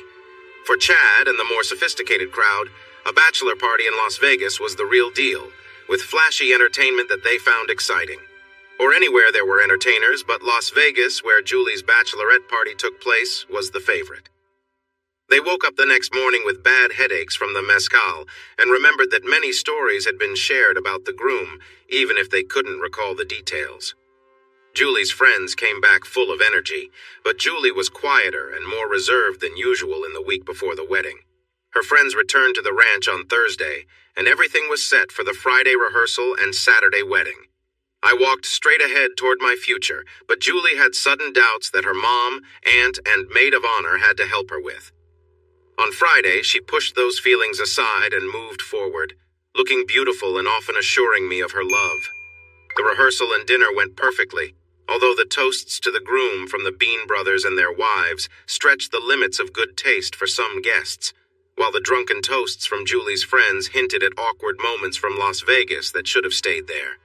For Chad and the more sophisticated crowd, a bachelor party in Las Vegas was the real deal, with flashy entertainment that they found exciting. Or anywhere there were entertainers, but Las Vegas, where Julie's bachelorette party took place, was the favorite. They woke up the next morning with bad headaches from the mezcal and remembered that many stories had been shared about the groom, even if they couldn't recall the details. Julie's friends came back full of energy, but Julie was quieter and more reserved than usual in the week before the wedding. Her friends returned to the ranch on Thursday, and everything was set for the Friday rehearsal and Saturday wedding. I walked straight ahead toward my future, but Julie had sudden doubts that her mom, aunt, and maid of honor had to help her with. On Friday, she pushed those feelings aside and moved forward, looking beautiful and often assuring me of her love. The rehearsal and dinner went perfectly, although the toasts to the groom from the Bean brothers and their wives stretched the limits of good taste for some guests, while the drunken toasts from Julie's friends hinted at awkward moments from Las Vegas that should have stayed there.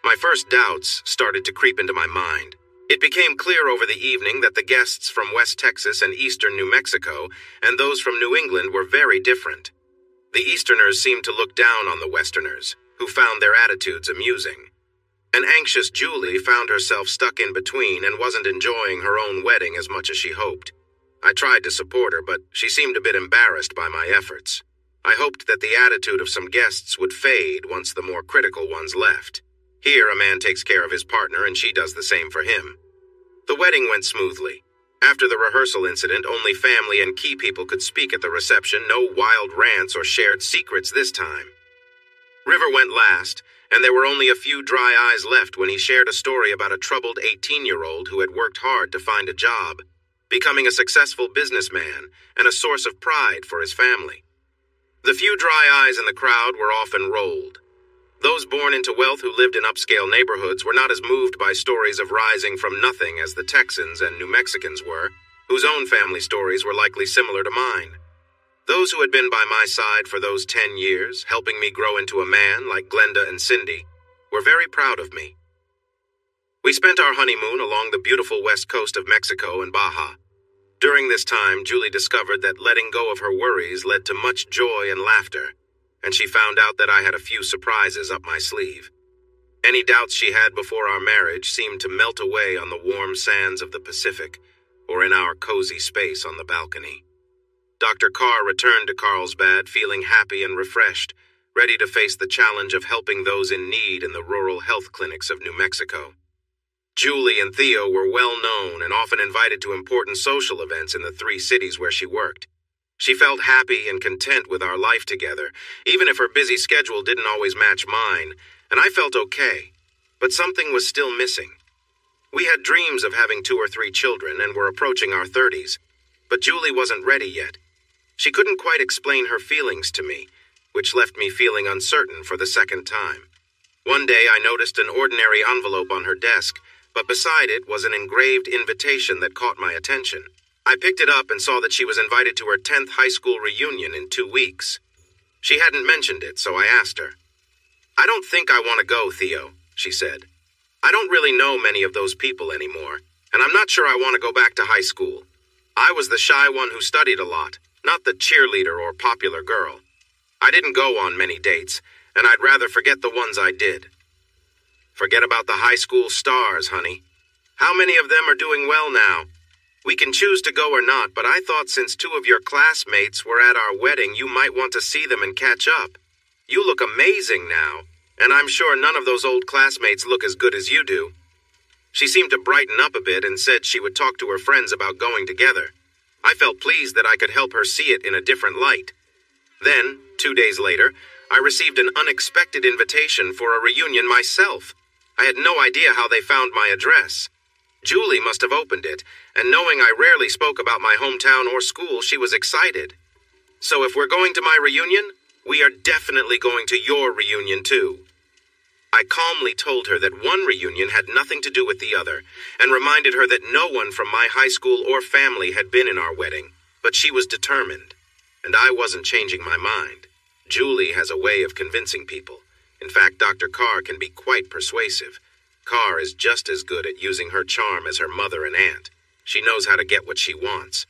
My first doubts started to creep into my mind. It became clear over the evening that the guests from West Texas and eastern New Mexico and those from New England were very different. The Easterners seemed to look down on the Westerners, who found their attitudes amusing. An anxious Julie found herself stuck in between and wasn't enjoying her own wedding as much as she hoped. I tried to support her, but she seemed a bit embarrassed by my efforts. I hoped that the attitude of some guests would fade once the more critical ones left. Here, a man takes care of his partner, and she does the same for him. The wedding went smoothly. After the rehearsal incident, only family and key people could speak at the reception, no wild rants or shared secrets this time. River went last, and there were only a few dry eyes left when he shared a story about a troubled 18-year-old who had worked hard to find a job, becoming a successful businessman and a source of pride for his family. The few dry eyes in the crowd were often rolled. Those born into wealth who lived in upscale neighborhoods were not as moved by stories of rising from nothing as the Texans and New Mexicans were, whose own family stories were likely similar to mine. Those who had been by my side for those 10 years, helping me grow into a man like Glenda and Cindy, were very proud of me. We spent our honeymoon along the beautiful west coast of Mexico and Baja. During this time, Julie discovered that letting go of her worries led to much joy and laughter, and she found out that I had a few surprises up my sleeve. Any doubts she had before our marriage seemed to melt away on the warm sands of the Pacific, or in our cozy space on the balcony. Dr. Carr returned to Carlsbad feeling happy and refreshed, ready to face the challenge of helping those in need in the rural health clinics of New Mexico. Julie and Theo were well known and often invited to important social events in the 3 cities where she worked. She felt happy and content with our life together, even if her busy schedule didn't always match mine, and I felt okay. But something was still missing. We had dreams of having 2 or 3 children and were approaching our 30s, but Julie wasn't ready yet. She couldn't quite explain her feelings to me, which left me feeling uncertain for the second time. One day I noticed an ordinary envelope on her desk, but beside it was an engraved invitation that caught my attention. I picked it up and saw that she was invited to her 10th high school reunion in 2 weeks. She hadn't mentioned it, so I asked her. "I don't think I want to go, Theo," she said. "I don't really know many of those people anymore, and I'm not sure I want to go back to high school. I was the shy one who studied a lot, not the cheerleader or popular girl. I didn't go on many dates, and I'd rather forget the ones I did." "Forget about the high school stars, honey. How many of them are doing well now? We can choose to go or not, but I thought since 2 of your classmates were at our wedding, you might want to see them and catch up. You look amazing now, and I'm sure none of those old classmates look as good as you do." She seemed to brighten up a bit and said she would talk to her friends about going together. I felt pleased that I could help her see it in a different light. Then, 2 days later, I received an unexpected invitation for a reunion myself. I had no idea how they found my address. Julie must have opened it, and knowing I rarely spoke about my hometown or school, she was excited. "So if we're going to my reunion, we are definitely going to your reunion too." I calmly told her that one reunion had nothing to do with the other, and reminded her that no one from my high school or family had been in our wedding, but she was determined, and I wasn't changing my mind. Julie has a way of convincing people. In fact, Dr. Carr can be quite persuasive. Carr is just as good at using her charm as her mother and aunt. She knows how to get what she wants.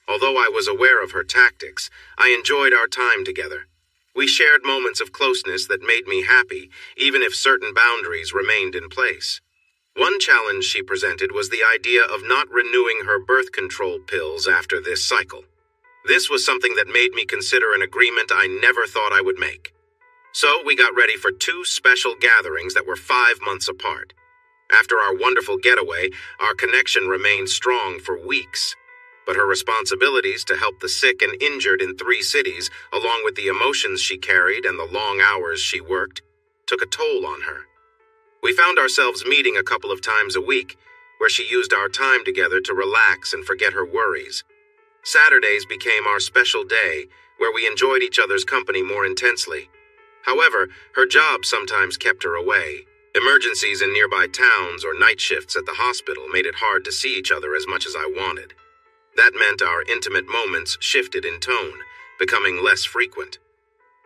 Although I was aware of her tactics, I enjoyed our time together. We shared moments of closeness that made me happy, even if certain boundaries remained in place. One challenge she presented was the idea of not renewing her birth control pills after this cycle. This was something that made me consider an agreement I never thought I would make. So we got ready for 2 special gatherings that were 5 months apart. After our wonderful getaway, our connection remained strong for weeks. But her responsibilities to help the sick and injured in 3 cities, along with the emotions she carried and the long hours she worked, took a toll on her. We found ourselves meeting a couple of times a week, where she used our time together to relax and forget her worries. Saturdays became our special day, where we enjoyed each other's company more intensely. However, her job sometimes kept her away. Emergencies in nearby towns or night shifts at the hospital made it hard to see each other as much as I wanted. That meant our intimate moments shifted in tone, becoming less frequent.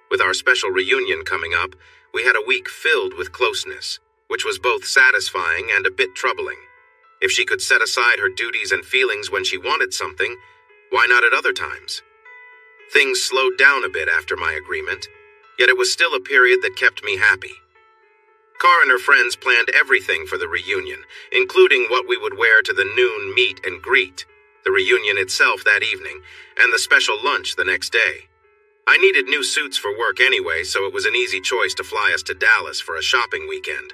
With our special reunion coming up, we had a week filled with closeness, which was both satisfying and a bit troubling. If she could set aside her duties and feelings when she wanted something, why not at other times? Things slowed down a bit after my agreement, yet it was still a period that kept me happy. Car and her friends planned everything for the reunion, including what we would wear to the noon meet and greet, the reunion itself that evening, and the special lunch the next day. I needed new suits for work anyway, so it was an easy choice to fly us to Dallas for a shopping weekend.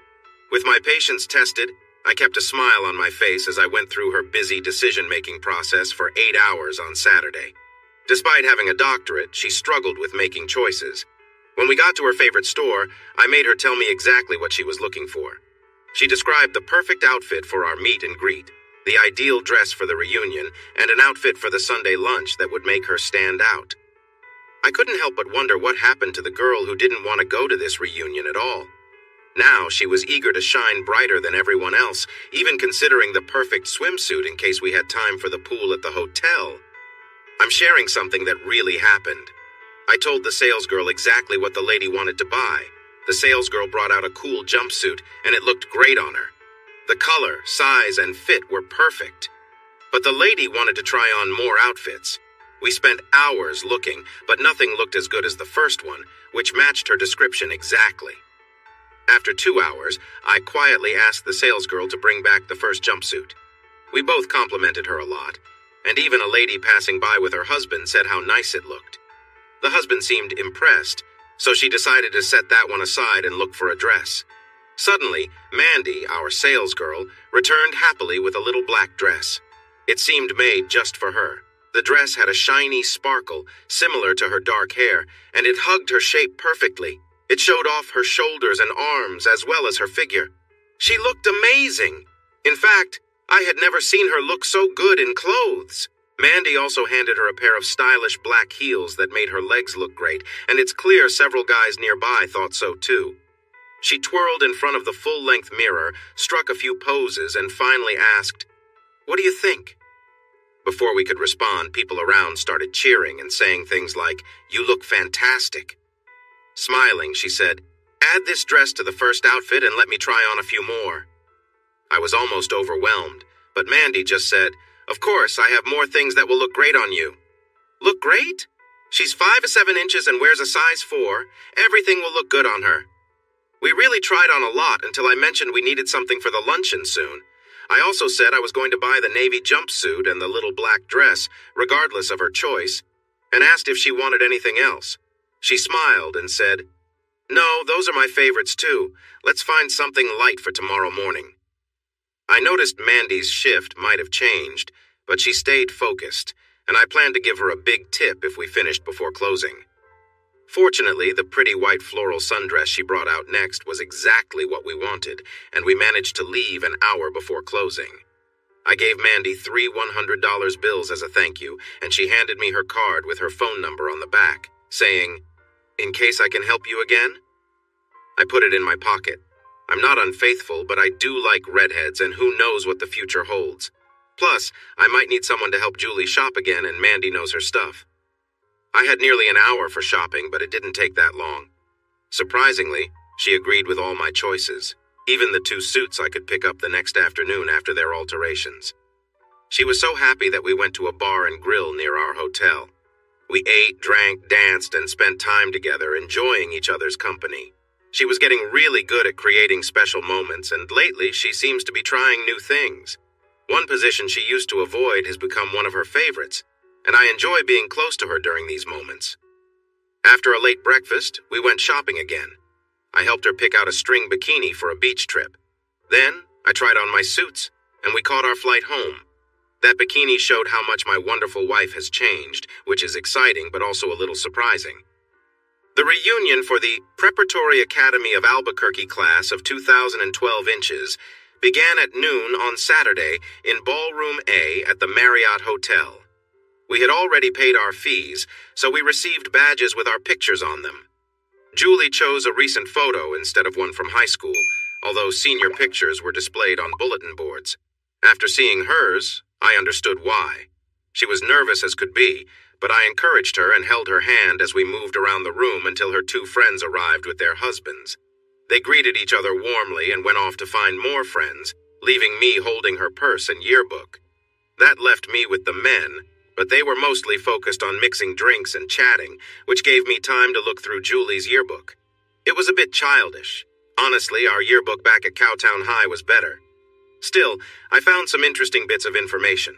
With my patience tested, I kept a smile on my face as I went through her busy decision-making process for 8 hours on Saturday. Despite having a doctorate, she struggled with making choices. When we got to her favorite store, I made her tell me exactly what she was looking for. She described the perfect outfit for our meet and greet, the ideal dress for the reunion, and an outfit for the Sunday lunch that would make her stand out. I couldn't help but wonder what happened to the girl who didn't want to go to this reunion at all. Now she was eager to shine brighter than everyone else, even considering the perfect swimsuit in case we had time for the pool at the hotel. I'm sharing something that really happened. I told the salesgirl exactly what the lady wanted to buy. The salesgirl brought out a cool jumpsuit, and it looked great on her. The color, size, and fit were perfect. But the lady wanted to try on more outfits. We spent hours looking, but nothing looked as good as the first one, which matched her description exactly. After 2 hours, I quietly asked the salesgirl to bring back the first jumpsuit. We both complimented her a lot, and even a lady passing by with her husband said how nice it looked. The husband seemed impressed, so she decided to set that one aside and look for a dress. Suddenly, Mandy, our salesgirl, returned happily with a little black dress. It seemed made just for her. The dress had a shiny sparkle, similar to her dark hair, and it hugged her shape perfectly. It showed off her shoulders and arms as well as her figure. She looked amazing. In fact, I had never seen her look so good in clothes. Mandy also handed her a pair of stylish black heels that made her legs look great, and it's clear several guys nearby thought so too. She twirled in front of the full-length mirror, struck a few poses, and finally asked, "What do you think?" Before we could respond, people around started cheering and saying things like, "You look fantastic." Smiling, she said, "Add this dress to the first outfit and let me try on a few more." I was almost overwhelmed, but Mandy just said, "Of course, I have more things that will look great on you." Look great? She's 5'7" and wears a size 4. Everything will look good on her. We really tried on a lot until I mentioned we needed something for the luncheon soon. I also said I was going to buy the navy jumpsuit and the little black dress, regardless of her choice, and asked if she wanted anything else. She smiled and said, "No, those are my favorites too. Let's find something light for tomorrow morning." I noticed Mandy's shift might have changed, but she stayed focused, and I planned to give her a big tip if we finished before closing. Fortunately, the pretty white floral sundress she brought out next was exactly what we wanted, and we managed to leave an hour before closing. I gave Mandy 3 $100 bills as a thank you, and she handed me her card with her phone number on the back, saying, "In case I can help you again?" I put it in my pocket. I'm not unfaithful, but I do like redheads, and who knows what the future holds. Plus, I might need someone to help Julie shop again, and Mandy knows her stuff. I had nearly an hour for shopping, but it didn't take that long. Surprisingly, she agreed with all my choices, even the 2 suits I could pick up the next afternoon after their alterations. She was so happy that we went to a bar and grill near our hotel. We ate, drank, danced, and spent time together, enjoying each other's company. She was getting really good at creating special moments, and lately she seems to be trying new things. One position she used to avoid has become one of her favorites, and I enjoy being close to her during these moments. After a late breakfast, we went shopping again. I helped her pick out a string bikini for a beach trip. Then, I tried on my suits, and we caught our flight home. That bikini showed how much my wonderful wife has changed, which is exciting but also a little surprising. The reunion for the Preparatory Academy of Albuquerque class of 2012 inches began at noon on Saturday in Ballroom A at the Marriott Hotel. We had already paid our fees, so we received badges with our pictures on them. Julie chose a recent photo instead of one from high school, although senior pictures were displayed on bulletin boards. After seeing hers, I understood why. She was nervous as could be, but I encouraged her and held her hand as we moved around the room until her two friends arrived with their husbands. They greeted each other warmly and went off to find more friends, leaving me holding her purse and yearbook. That left me with the men, but they were mostly focused on mixing drinks and chatting, which gave me time to look through Julie's yearbook. It was a bit childish. Honestly, our yearbook back at Cowtown High was better. Still, I found some interesting bits of information.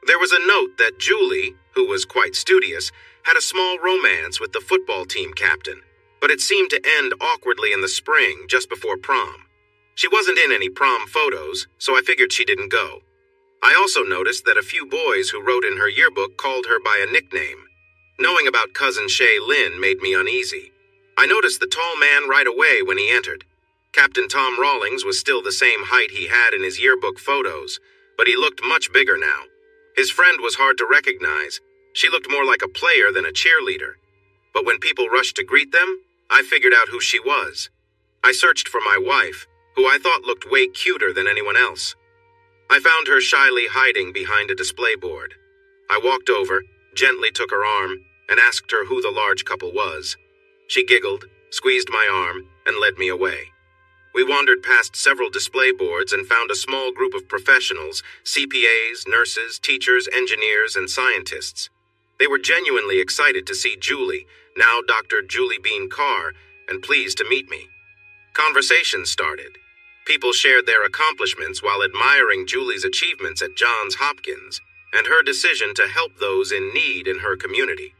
There was a note that Julie, who was quite studious, had a small romance with the football team captain, but it seemed to end awkwardly in the spring just before prom. She wasn't in any prom photos, so I figured she didn't go. I also noticed that a few boys who wrote in her yearbook called her by a nickname. Knowing about cousin Shay Lynn made me uneasy. I noticed the tall man right away when he entered. Captain Tom Rawlings was still the same height he had in his yearbook photos, but he looked much bigger now. His friend was hard to recognize. She looked more like a player than a cheerleader. But when people rushed to greet them, I figured out who she was. I searched for my wife, who I thought looked way cuter than anyone else. I found her shyly hiding behind a display board. I walked over, gently took her arm, and asked her who the large couple was. She giggled, squeezed my arm, and led me away. We wandered past several display boards and found a small group of professionals, CPAs, nurses, teachers, engineers, and scientists. They were genuinely excited to see Julie, now Dr. Julie Bean Carr, and pleased to meet me. Conversations started. People shared their accomplishments while admiring Julie's achievements at Johns Hopkins and her decision to help those in need in her community.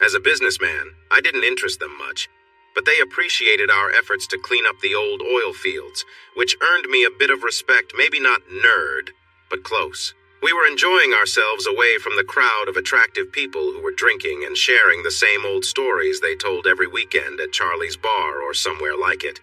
As a businessman, I didn't interest them much, but they appreciated our efforts to clean up the old oil fields, which earned me a bit of respect, maybe not nerd, but close. We were enjoying ourselves away from the crowd of attractive people who were drinking and sharing the same old stories they told every weekend at Charlie's Bar or somewhere like it.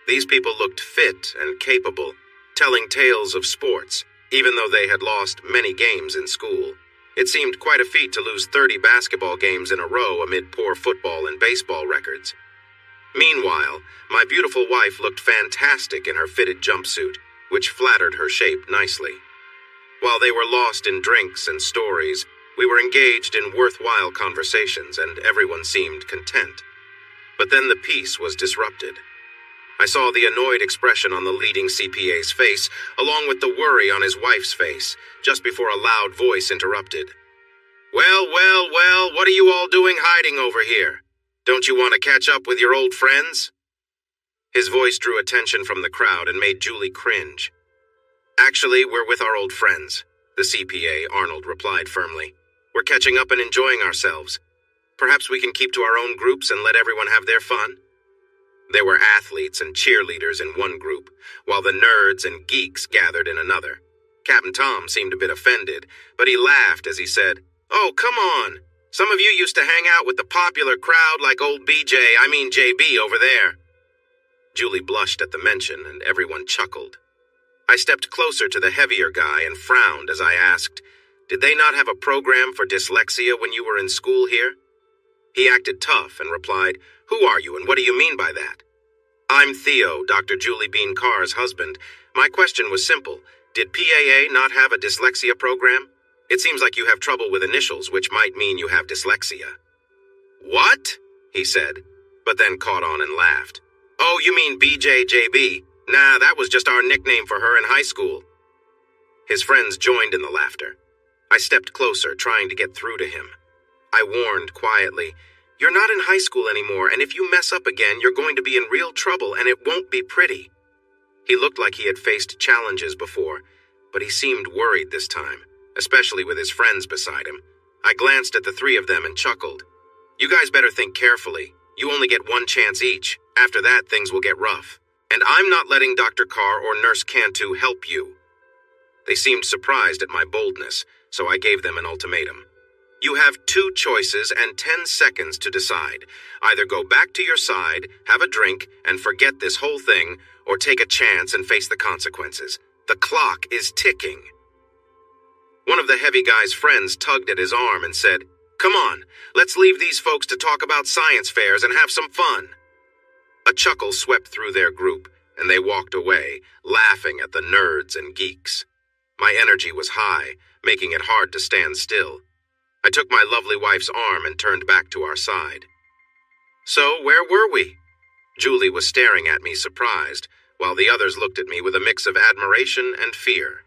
These people looked fit and capable, telling tales of sports, even though they had lost many games in school. It seemed quite a feat to lose 30 basketball games in a row amid poor football and baseball records. Meanwhile, my beautiful wife looked fantastic in her fitted jumpsuit, which flattered her shape nicely. While they were lost in drinks and stories, we were engaged in worthwhile conversations and everyone seemed content. But then the peace was disrupted. I saw the annoyed expression on the leading CPA's face, along with the worry on his wife's face, just before a loud voice interrupted. Well, what are you all doing hiding over here? Don't you want to catch up with your old friends? His voice drew attention from the crowd and made Julie cringe. Actually, we're with our old friends, the CPA, Arnold, replied firmly. We're catching up and enjoying ourselves. Perhaps we can keep to our own groups and let everyone have their fun. There were athletes and cheerleaders in one group, while the nerds and geeks gathered in another. Captain Tom seemed a bit offended, but he laughed as he said, "Oh, come on. Some of you used to hang out with the popular crowd like old JB over there." Julie blushed at the mention, and everyone chuckled. I stepped closer to the heavier guy and frowned as I asked, "Did they not have a program for dyslexia when you were in school here?" He acted tough and replied, "Who are you and what do you mean by that?" "I'm Theo, Dr. Julie Bean Carr's husband. My question was simple. Did PAA not have a dyslexia program? It seems like you have trouble with initials, which might mean you have dyslexia." "What?" he said, but then caught on and laughed. "Oh, you mean BJJB? Nah, that was just our nickname for her in high school." His friends joined in the laughter. I stepped closer, trying to get through to him. I warned quietly, "You're not in high school anymore, and if you mess up again, you're going to be in real trouble, and it won't be pretty." He looked like he had faced challenges before, but he seemed worried this time, especially with his friends beside him. I glanced at the three of them and chuckled. "You guys better think carefully. You only get one chance each. After that, things will get rough." And I'm not letting Dr. Carr or Nurse Cantu help you. They seemed surprised at my boldness, so I gave them an ultimatum. You have 2 choices and 10 seconds to decide. Either go back to your side, have a drink, and forget this whole thing, or take a chance and face the consequences. The clock is ticking. One of the heavy guy's friends tugged at his arm and said, "Come on, let's leave these folks to talk about science fairs and have some fun." A chuckle swept through their group, and they walked away, laughing at the nerds and geeks. My energy was high, making it hard to stand still. I took my lovely wife's arm and turned back to our side. So, where were we? Julie was staring at me surprised, while the others looked at me with a mix of admiration and fear.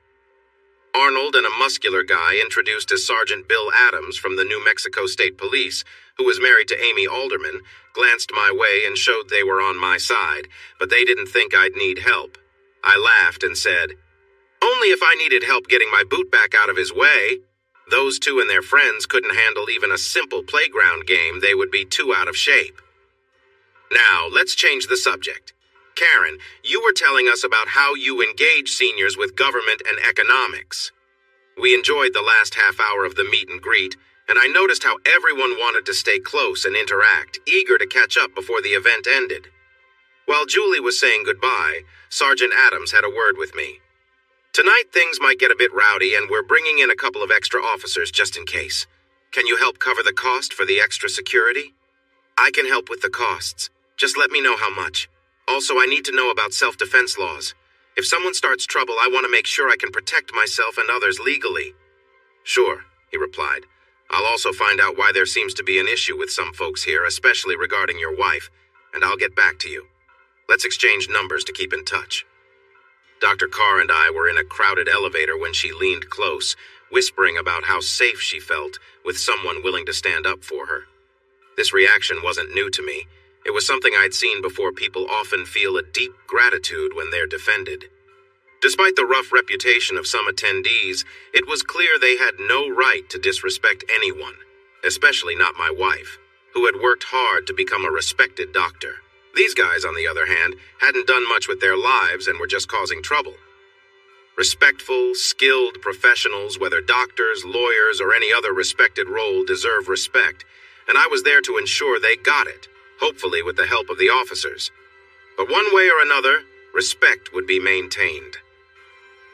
Arnold and a muscular guy introduced as Sergeant Bill Adams from the New Mexico State Police, who was married to Amy Alderman, glanced my way and showed they were on my side, but they didn't think I'd need help. I laughed and said, "Only if I needed help getting my boot back out of his way. Those 2 and their friends couldn't handle even a simple playground game. They would be too out of shape." Now, let's change the subject. Karen, you were telling us about how you engage seniors with government and economics. We enjoyed the last half hour of the meet and greet, and I noticed how everyone wanted to stay close and interact, eager to catch up before the event ended. While Julie was saying goodbye, Sergeant Adams had a word with me. "Tonight things might get a bit rowdy, and we're bringing in a couple of extra officers just in case. Can you help cover the cost for the extra security?" "I can help with the costs. Just let me know how much. Also, I need to know about self-defense laws. If someone starts trouble, I want to make sure I can protect myself and others legally." "Sure," he replied. "I'll also find out why there seems to be an issue with some folks here, especially regarding your wife, and I'll get back to you. Let's exchange numbers to keep in touch." Dr. Carr and I were in a crowded elevator when she leaned close, whispering about how safe she felt with someone willing to stand up for her. This reaction wasn't new to me. It was something I'd seen before. People often feel a deep gratitude when they're defended. Despite the rough reputation of some attendees, it was clear they had no right to disrespect anyone, especially not my wife, who had worked hard to become a respected doctor. These guys, on the other hand, hadn't done much with their lives and were just causing trouble. Respectful, skilled professionals, whether doctors, lawyers, or any other respected role, deserve respect, and I was there to ensure they got it, hopefully with the help of the officers. But one way or another, respect would be maintained.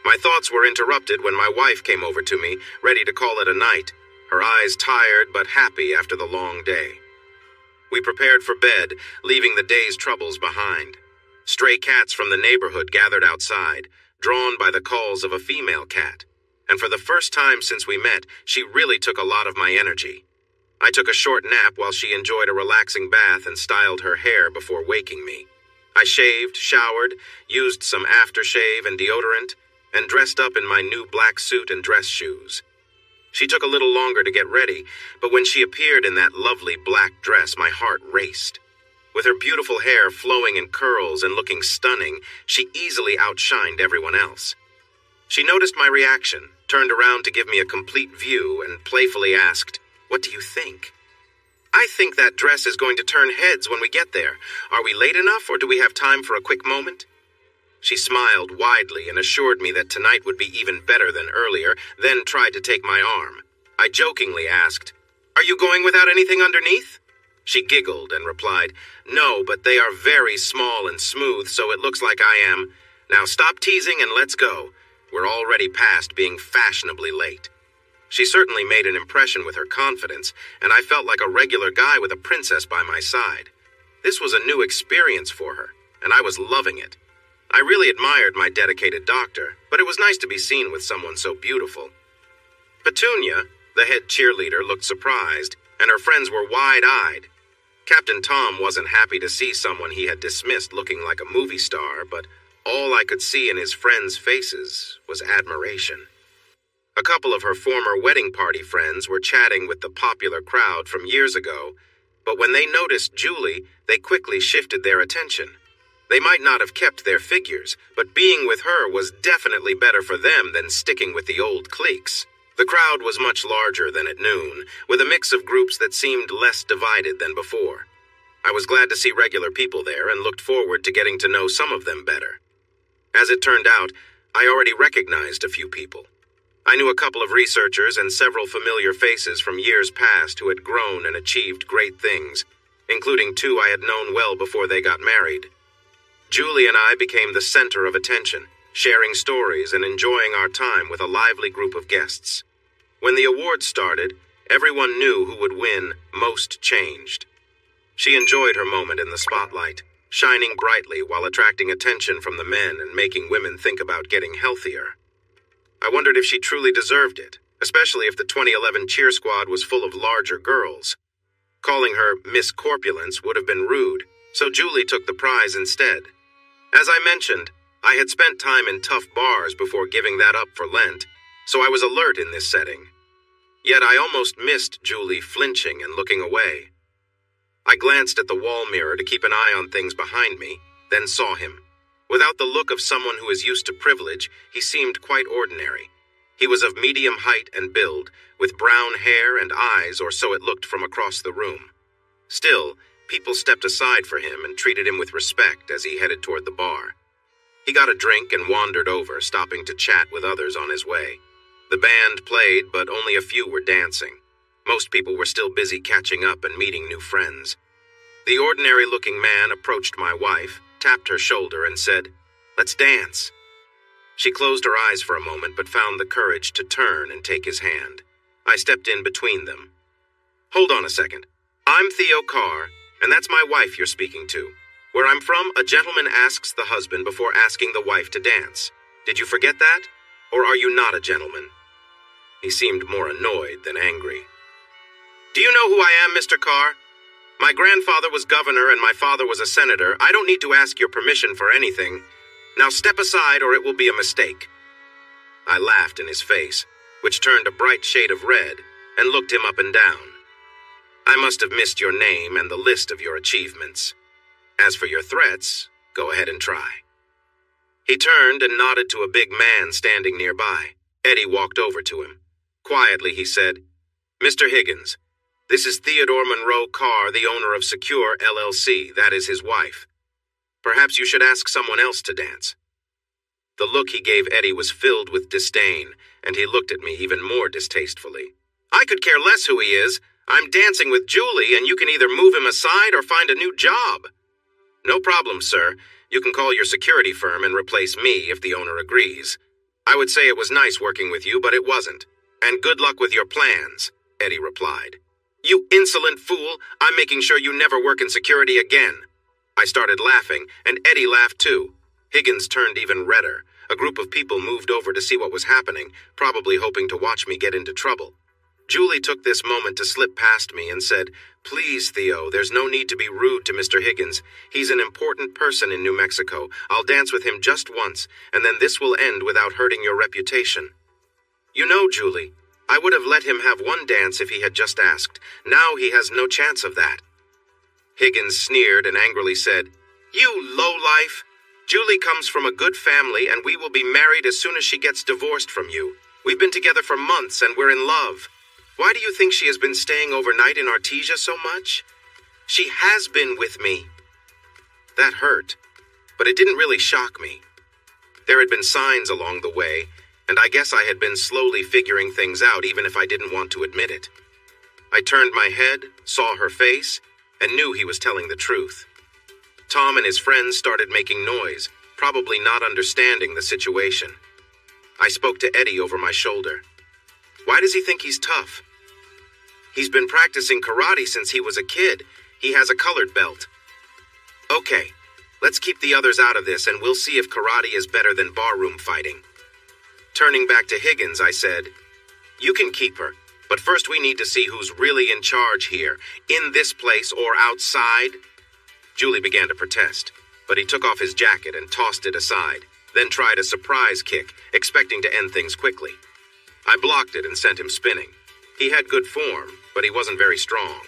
My thoughts were interrupted when my wife came over to me, ready to call it a night, her eyes tired but happy after the long day. We prepared for bed, leaving the day's troubles behind. Stray cats from the neighborhood gathered outside, drawn by the calls of a female cat. And for the first time since we met, she really took a lot of my energy. I took a short nap while she enjoyed a relaxing bath and styled her hair before waking me. I shaved, showered, used some aftershave and deodorant, and dressed up in my new black suit and dress shoes. She took a little longer to get ready, but when she appeared in that lovely black dress, my heart raced. With her beautiful hair flowing in curls and looking stunning, she easily outshined everyone else. She noticed my reaction, turned around to give me a complete view, and playfully asked, "What do you think?" "I think that dress is going to turn heads when we get there. Are we late enough, or do we have time for a quick moment?" She smiled widely and assured me that tonight would be even better than earlier, then tried to take my arm. I jokingly asked, "Are you going without anything underneath?" She giggled and replied, "No, but they are very small and smooth, so it looks like I am. Now stop teasing and let's go. We're already past being fashionably late." She certainly made an impression with her confidence, and I felt like a regular guy with a princess by my side. This was a new experience for her, and I was loving it. I really admired my dedicated doctor, but it was nice to be seen with someone so beautiful. Petunia, the head cheerleader, looked surprised, and her friends were wide-eyed. Captain Tom wasn't happy to see someone he had dismissed looking like a movie star, but all I could see in his friends' faces was admiration. A couple of her former wedding party friends were chatting with the popular crowd from years ago, but when they noticed Julie, they quickly shifted their attention. They might not have kept their figures, but being with her was definitely better for them than sticking with the old cliques. The crowd was much larger than at noon, with a mix of groups that seemed less divided than before. I was glad to see regular people there and looked forward to getting to know some of them better. As it turned out, I already recognized a few people. I knew a couple of researchers and several familiar faces from years past who had grown and achieved great things, including two I had known well before they got married. Julie and I became the center of attention, sharing stories and enjoying our time with a lively group of guests. When the awards started, everyone knew who would win Most Changed. She enjoyed her moment in the spotlight, shining brightly while attracting attention from the men and making women think about getting healthier. I wondered if she truly deserved it, especially if the 2011 cheer squad was full of larger girls. Calling her Miss Corpulence would have been rude, so Julie took the prize instead. As I mentioned, I had spent time in tough bars before giving that up for Lent, so I was alert in this setting. Yet I almost missed Julie flinching and looking away. I glanced at the wall mirror to keep an eye on things behind me, then saw him. Without the look of someone who is used to privilege, he seemed quite ordinary. He was of medium height and build, with brown hair and eyes, or so it looked from across the room. Still, people stepped aside for him and treated him with respect as he headed toward the bar. He got a drink and wandered over, stopping to chat with others on his way. The band played, but only a few were dancing. Most people were still busy catching up and meeting new friends. The ordinary-looking man approached my wife, tapped her shoulder, and said, "Let's dance." She closed her eyes for a moment, but found the courage to turn and take his hand. I stepped in between them. "Hold on a second. I'm Theo Carr, and that's my wife you're speaking to. Where I'm from, a gentleman asks the husband before asking the wife to dance. Did you forget that? Or are you not a gentleman?" He seemed more annoyed than angry. "Do you know who I am, Mr. Carr? My grandfather was governor and my father was a senator. I don't need to ask your permission for anything. Now step aside or it will be a mistake." I laughed in his face, which turned a bright shade of red, and looked him up and down. "I must have missed your name and the list of your achievements. As for your threats, go ahead and try." He turned and nodded to a big man standing nearby. Eddie walked over to him. Quietly, he said, "Mr. Higgins, this is Theodore Monroe Carr, the owner of Secure LLC. That is his wife. Perhaps you should ask someone else to dance." The look he gave Eddie was filled with disdain, and he looked at me even more distastefully. "I could care less who he is. I'm dancing with Julie, and you can either move him aside or find a new job." "No problem, sir. You can call your security firm and replace me if the owner agrees. I would say it was nice working with you, but it wasn't. And good luck with your plans," Eddie replied. "You insolent fool, I'm making sure you never work in security again." I started laughing, and Eddie laughed too. Higgins turned even redder. A group of people moved over to see what was happening, probably hoping to watch me get into trouble. Julie took this moment to slip past me and said, "Please, Theo, there's no need to be rude to Mr. Higgins. He's an important person in New Mexico. I'll dance with him just once, and then this will end without hurting your reputation." "You know, Julie, I would have let him have one dance if he had just asked. Now he has no chance of that." Higgins sneered and angrily said, "You lowlife! Julie comes from a good family, and we will be married as soon as she gets divorced from you. We've been together for months, and we're in love. Why do you think she has been staying overnight in Artesia so much? She has been with me." That hurt, but it didn't really shock me. There had been signs along the way, and I guess I had been slowly figuring things out even if I didn't want to admit it. I turned my head, saw her face, and knew he was telling the truth. Tom and his friends started making noise, probably not understanding the situation. I spoke to Eddie over my shoulder. "Why does he think he's tough?" "He's been practicing karate since he was a kid. He has a colored belt." "Okay, let's keep the others out of this and we'll see if karate is better than barroom fighting." Turning back to Higgins, I said, "You can keep her, but first we need to see who's really in charge here, in this place or outside." Julie began to protest, but he took off his jacket and tossed it aside, then tried a surprise kick, expecting to end things quickly. I blocked it and sent him spinning. He had good form, but he wasn't very strong.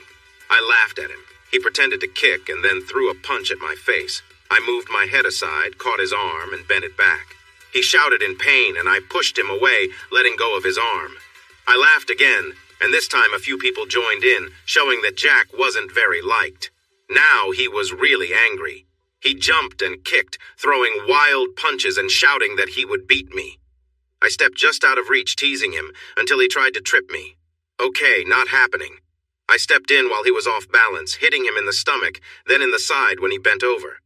I laughed at him. He pretended to kick and then threw a punch at my face. I moved my head aside, caught his arm, and bent it back. He shouted in pain, and I pushed him away, letting go of his arm. I laughed again, and this time a few people joined in, showing that Jack wasn't very liked. Now he was really angry. He jumped and kicked, throwing wild punches and shouting that he would beat me. I stepped just out of reach, teasing him, until he tried to trip me. Okay, not happening. I stepped in while he was off balance, hitting him in the stomach, then in the side when he bent over.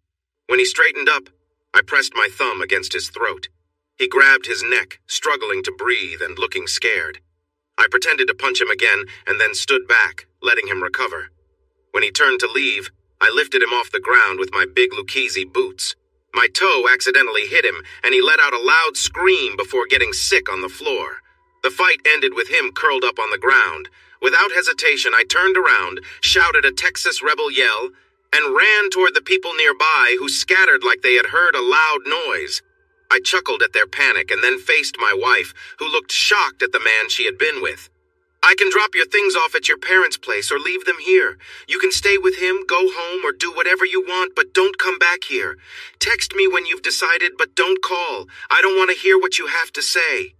When he straightened up, I pressed my thumb against his throat. He grabbed his neck, struggling to breathe and looking scared. I pretended to punch him again and then stood back, letting him recover. When he turned to leave, I lifted him off the ground with my big Lucchese boots. My toe accidentally hit him, and he let out a loud scream before getting sick on the floor. The fight ended with him curled up on the ground. Without hesitation, I turned around, shouted a Texas rebel yell, and ran toward the people nearby who scattered like they had heard a loud noise. I chuckled at their panic and then faced my wife, who looked shocked at the man she had been with. I can drop your things off at your parents' place or leave them here. You can stay with him, go home, or do whatever you want, but don't come back here. Text me when you've decided, but don't call. I don't want to hear what you have to say.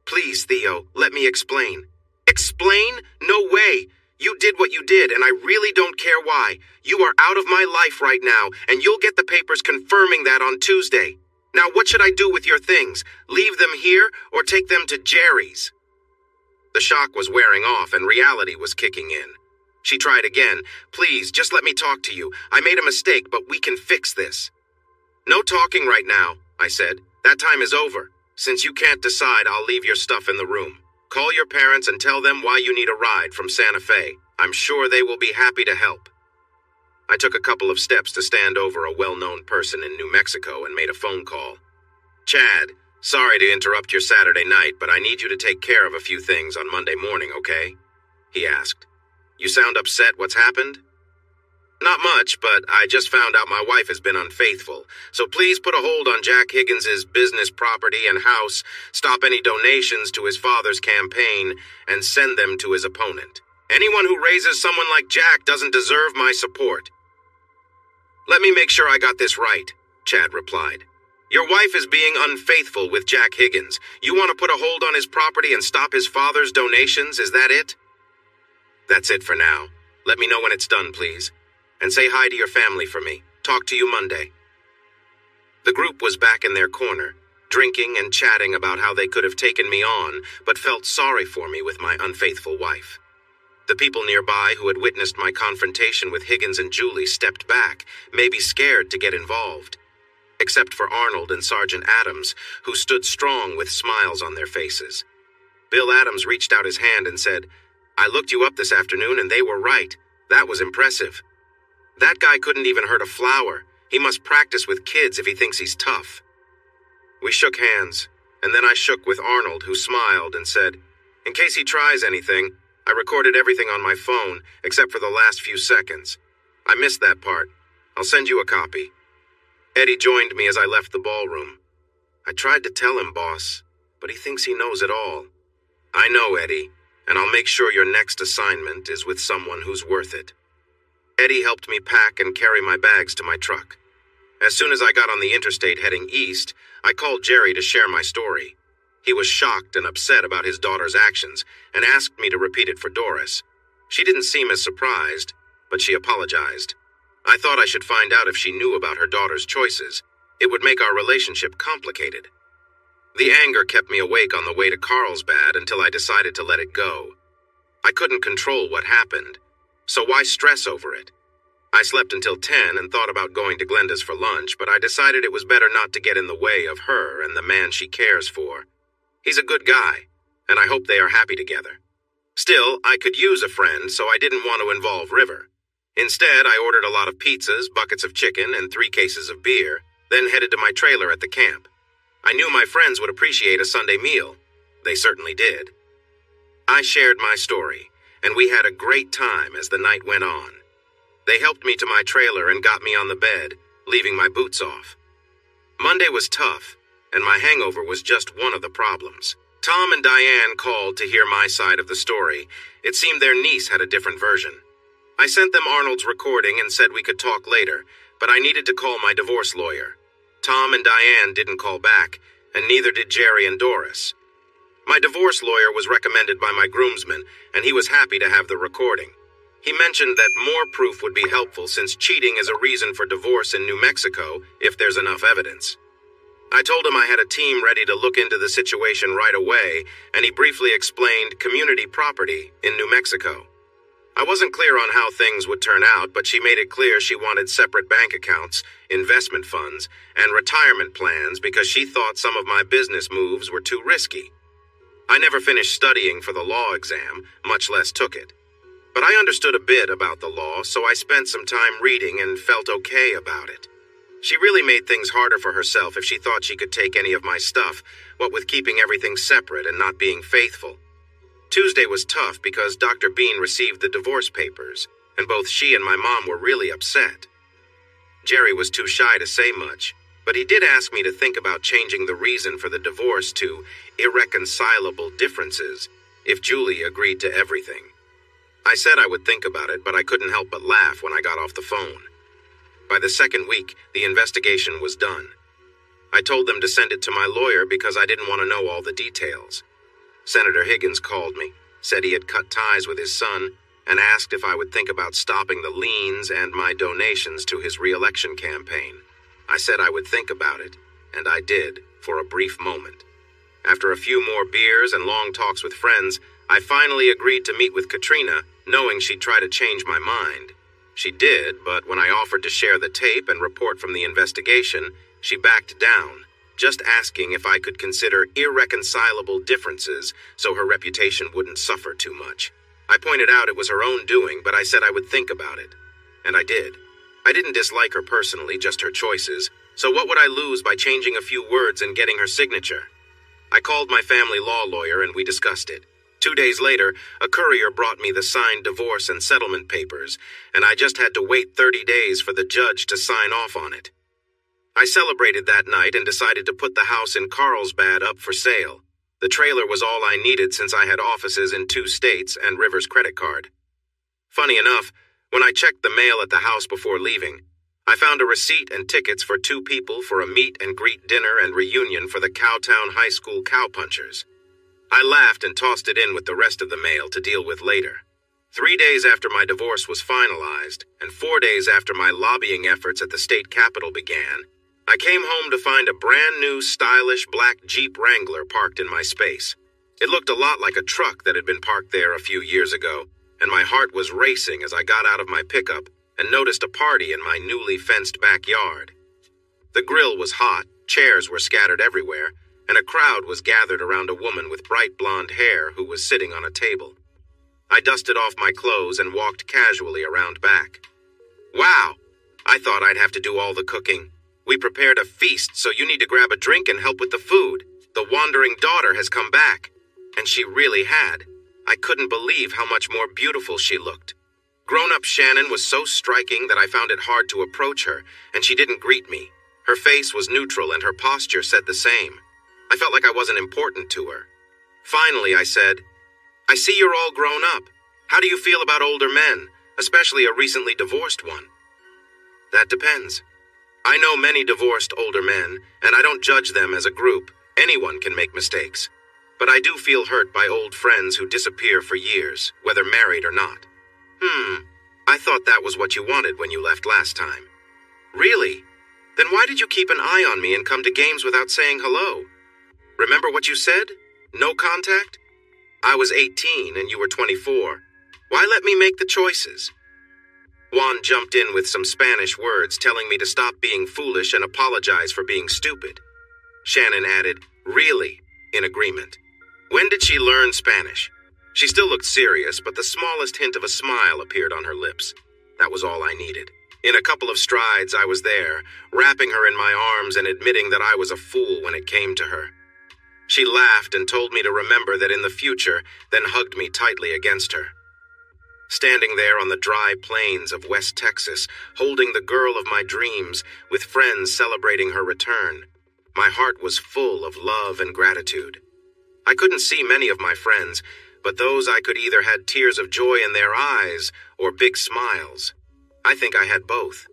Please, Theo, let me explain. Explain? No way. You did what you did, and I really don't care why. You are out of my life right now, and you'll get the papers confirming that on Tuesday. Now, what should I do with your things? Leave them here or take them to Jerry's? The shock was wearing off and reality was kicking in. She tried again. Please, just let me talk to you. I made a mistake, but we can fix this. No talking right now, I said. That time is over. Since you can't decide, I'll leave your stuff in the room. Call your parents and tell them why you need a ride from Santa Fe. I'm sure they will be happy to help. I took a couple of steps to stand over a well-known person in New Mexico and made a phone call. Chad, sorry to interrupt your Saturday night, but I need you to take care of a few things on Monday morning, okay? He asked. You sound upset. What's happened? Not much, but I just found out my wife has been unfaithful, so please put a hold on Jack Higgins's business property and house, stop any donations to his father's campaign, and send them to his opponent. Anyone who raises someone like Jack doesn't deserve my support. Let me make sure I got this right, Chad replied. Your wife is being unfaithful with Jack Higgins. You want to put a hold on his property and stop his father's donations, is that it? That's it for now. Let me know when it's done, please. And say hi to your family for me. Talk to you Monday. The group was back in their corner, drinking and chatting about how they could have taken me on, but felt sorry for me with my unfaithful wife. The people nearby who had witnessed my confrontation with Higgins and Julie stepped back, maybe scared to get involved. Except for Arnold and Sergeant Adams, who stood strong with smiles on their faces. Bill Adams reached out his hand and said, I looked you up this afternoon and they were right. That was impressive. That guy couldn't even hurt a flower. He must practice with kids if he thinks he's tough. We shook hands, and then I shook with Arnold, who smiled and said, in case he tries anything, I recorded everything on my phone, except for the last few seconds. I missed that part. I'll send you a copy. Eddie joined me as I left the ballroom. I tried to tell him, boss, but he thinks he knows it all. I know, Eddie, and I'll make sure your next assignment is with someone who's worth it. Eddie helped me pack and carry my bags to my truck. As soon as I got on the interstate heading east, I called Jerry to share my story. He was shocked and upset about his daughter's actions and asked me to repeat it for Doris. She didn't seem as surprised, but she apologized. I thought I should find out if she knew about her daughter's choices. It would make our relationship complicated. The anger kept me awake on the way to Carlsbad until I decided to let it go. I couldn't control what happened, so why stress over it? I slept until 10 and thought about going to Glenda's for lunch, but I decided it was better not to get in the way of her and the man she cares for. He's a good guy, and I hope they are happy together. Still, I could use a friend, so I didn't want to involve River. Instead, I ordered a lot of pizzas, buckets of chicken, and 3 cases of beer, then headed to my trailer at the camp. I knew my friends would appreciate a Sunday meal. They certainly did. I shared my story, and we had a great time as the night went on. They helped me to my trailer and got me on the bed, leaving my boots off. Monday was tough, and my hangover was just one of the problems. Tom and Diane called to hear my side of the story. It seemed their niece had a different version. I sent them Arnold's recording and said we could talk later, but I needed to call my divorce lawyer. Tom and Diane didn't call back, and neither did Jerry and Doris. My divorce lawyer was recommended by my groomsman, and he was happy to have the recording. He mentioned that more proof would be helpful since cheating is a reason for divorce in New Mexico if there's enough evidence. I told him I had a team ready to look into the situation right away, and he briefly explained community property in New Mexico. I wasn't clear on how things would turn out, but she made it clear she wanted separate bank accounts, investment funds, and retirement plans because she thought some of my business moves were too risky. I never finished studying for the law exam, much less took it. But I understood a bit about the law, so I spent some time reading and felt okay about it. She really made things harder for herself if she thought she could take any of my stuff, what with keeping everything separate and not being faithful. Tuesday was tough because Dr. Bean received the divorce papers, and both she and my mom were really upset. Jerry was too shy to say much, but he did ask me to think about changing the reason for the divorce to irreconcilable differences if Julie agreed to everything. I said I would think about it, but I couldn't help but laugh when I got off the phone. By the second week, the investigation was done. I told them to send it to my lawyer because I didn't want to know all the details. Senator Higgins called me, said he had cut ties with his son, and asked if I would think about stopping the liens and my donations to his re-election campaign. I said I would think about it, and I did, for a brief moment. After a few more beers and long talks with friends, I finally agreed to meet with Katrina, knowing she'd try to change my mind. She did, but when I offered to share the tape and report from the investigation, she backed down, just asking if I could consider irreconcilable differences so her reputation wouldn't suffer too much. I pointed out it was her own doing, but I said I would think about it. And I did. I didn't dislike her personally, just her choices, so what would I lose by changing a few words and getting her signature? I called my family law lawyer and we discussed it. 2 days later, a courier brought me the signed divorce and settlement papers, and I just had to wait 30 days for the judge to sign off on it. I celebrated that night and decided to put the house in Carlsbad up for sale. The trailer was all I needed since I had offices in 2 states and River's credit card. Funny enough, when I checked the mail at the house before leaving, I found a receipt and tickets for 2 people for a meet and greet dinner and reunion for the Cowtown High School Cowpunchers. I laughed and tossed it in with the rest of the mail to deal with later. 3 days after my divorce was finalized, and 4 days after my lobbying efforts at the state capitol began, I came home to find a brand new stylish black Jeep Wrangler parked in my space. It looked a lot like a truck that had been parked there a few years ago, and my heart was racing as I got out of my pickup and noticed a party in my newly fenced backyard. The grill was hot, chairs were scattered everywhere, and a crowd was gathered around a woman with bright blonde hair who was sitting on a table. I dusted off my clothes and walked casually around back. Wow, I thought I'd have to do all the cooking. We prepared a feast, so you need to grab a drink and help with the food. The wandering daughter has come back. And she really had. I couldn't believe how much more beautiful she looked. Grown-up Shannon was so striking that I found it hard to approach her, and she didn't greet me. Her face was neutral and her posture said the same. I felt like I wasn't important to her. Finally, I said, "I see you're all grown up. How do you feel about older men, especially a recently divorced one?" "That depends. I know many divorced older men, and I don't judge them as a group. Anyone can make mistakes. But I do feel hurt by old friends who disappear for years, whether married or not." I thought that was what you wanted when you left last time." "Really? Then why did you keep an eye on me and come to games without saying hello? Remember what you said? No contact? I was 18 and you were 24. Why let me make the choices?" Juan jumped in with some Spanish words telling me to stop being foolish and apologize for being stupid. Shannon added, "Really," in agreement. When did she learn Spanish? She still looked serious, but the smallest hint of a smile appeared on her lips. That was all I needed. In a couple of strides, I was there, wrapping her in my arms and admitting that I was a fool when it came to her. She laughed and told me to remember that in the future, then hugged me tightly against her. Standing there on the dry plains of West Texas, holding the girl of my dreams, with friends celebrating her return, my heart was full of love and gratitude. I couldn't see many of my friends, but those I could either had tears of joy in their eyes or big smiles. I think I had both.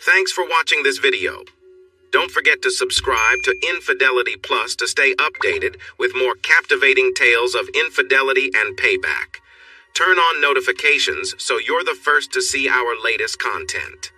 Thanks for watching this video. Don't forget to subscribe to Infidelity Plus to stay updated with more captivating tales of infidelity and payback. Turn on notifications so you're the first to see our latest content.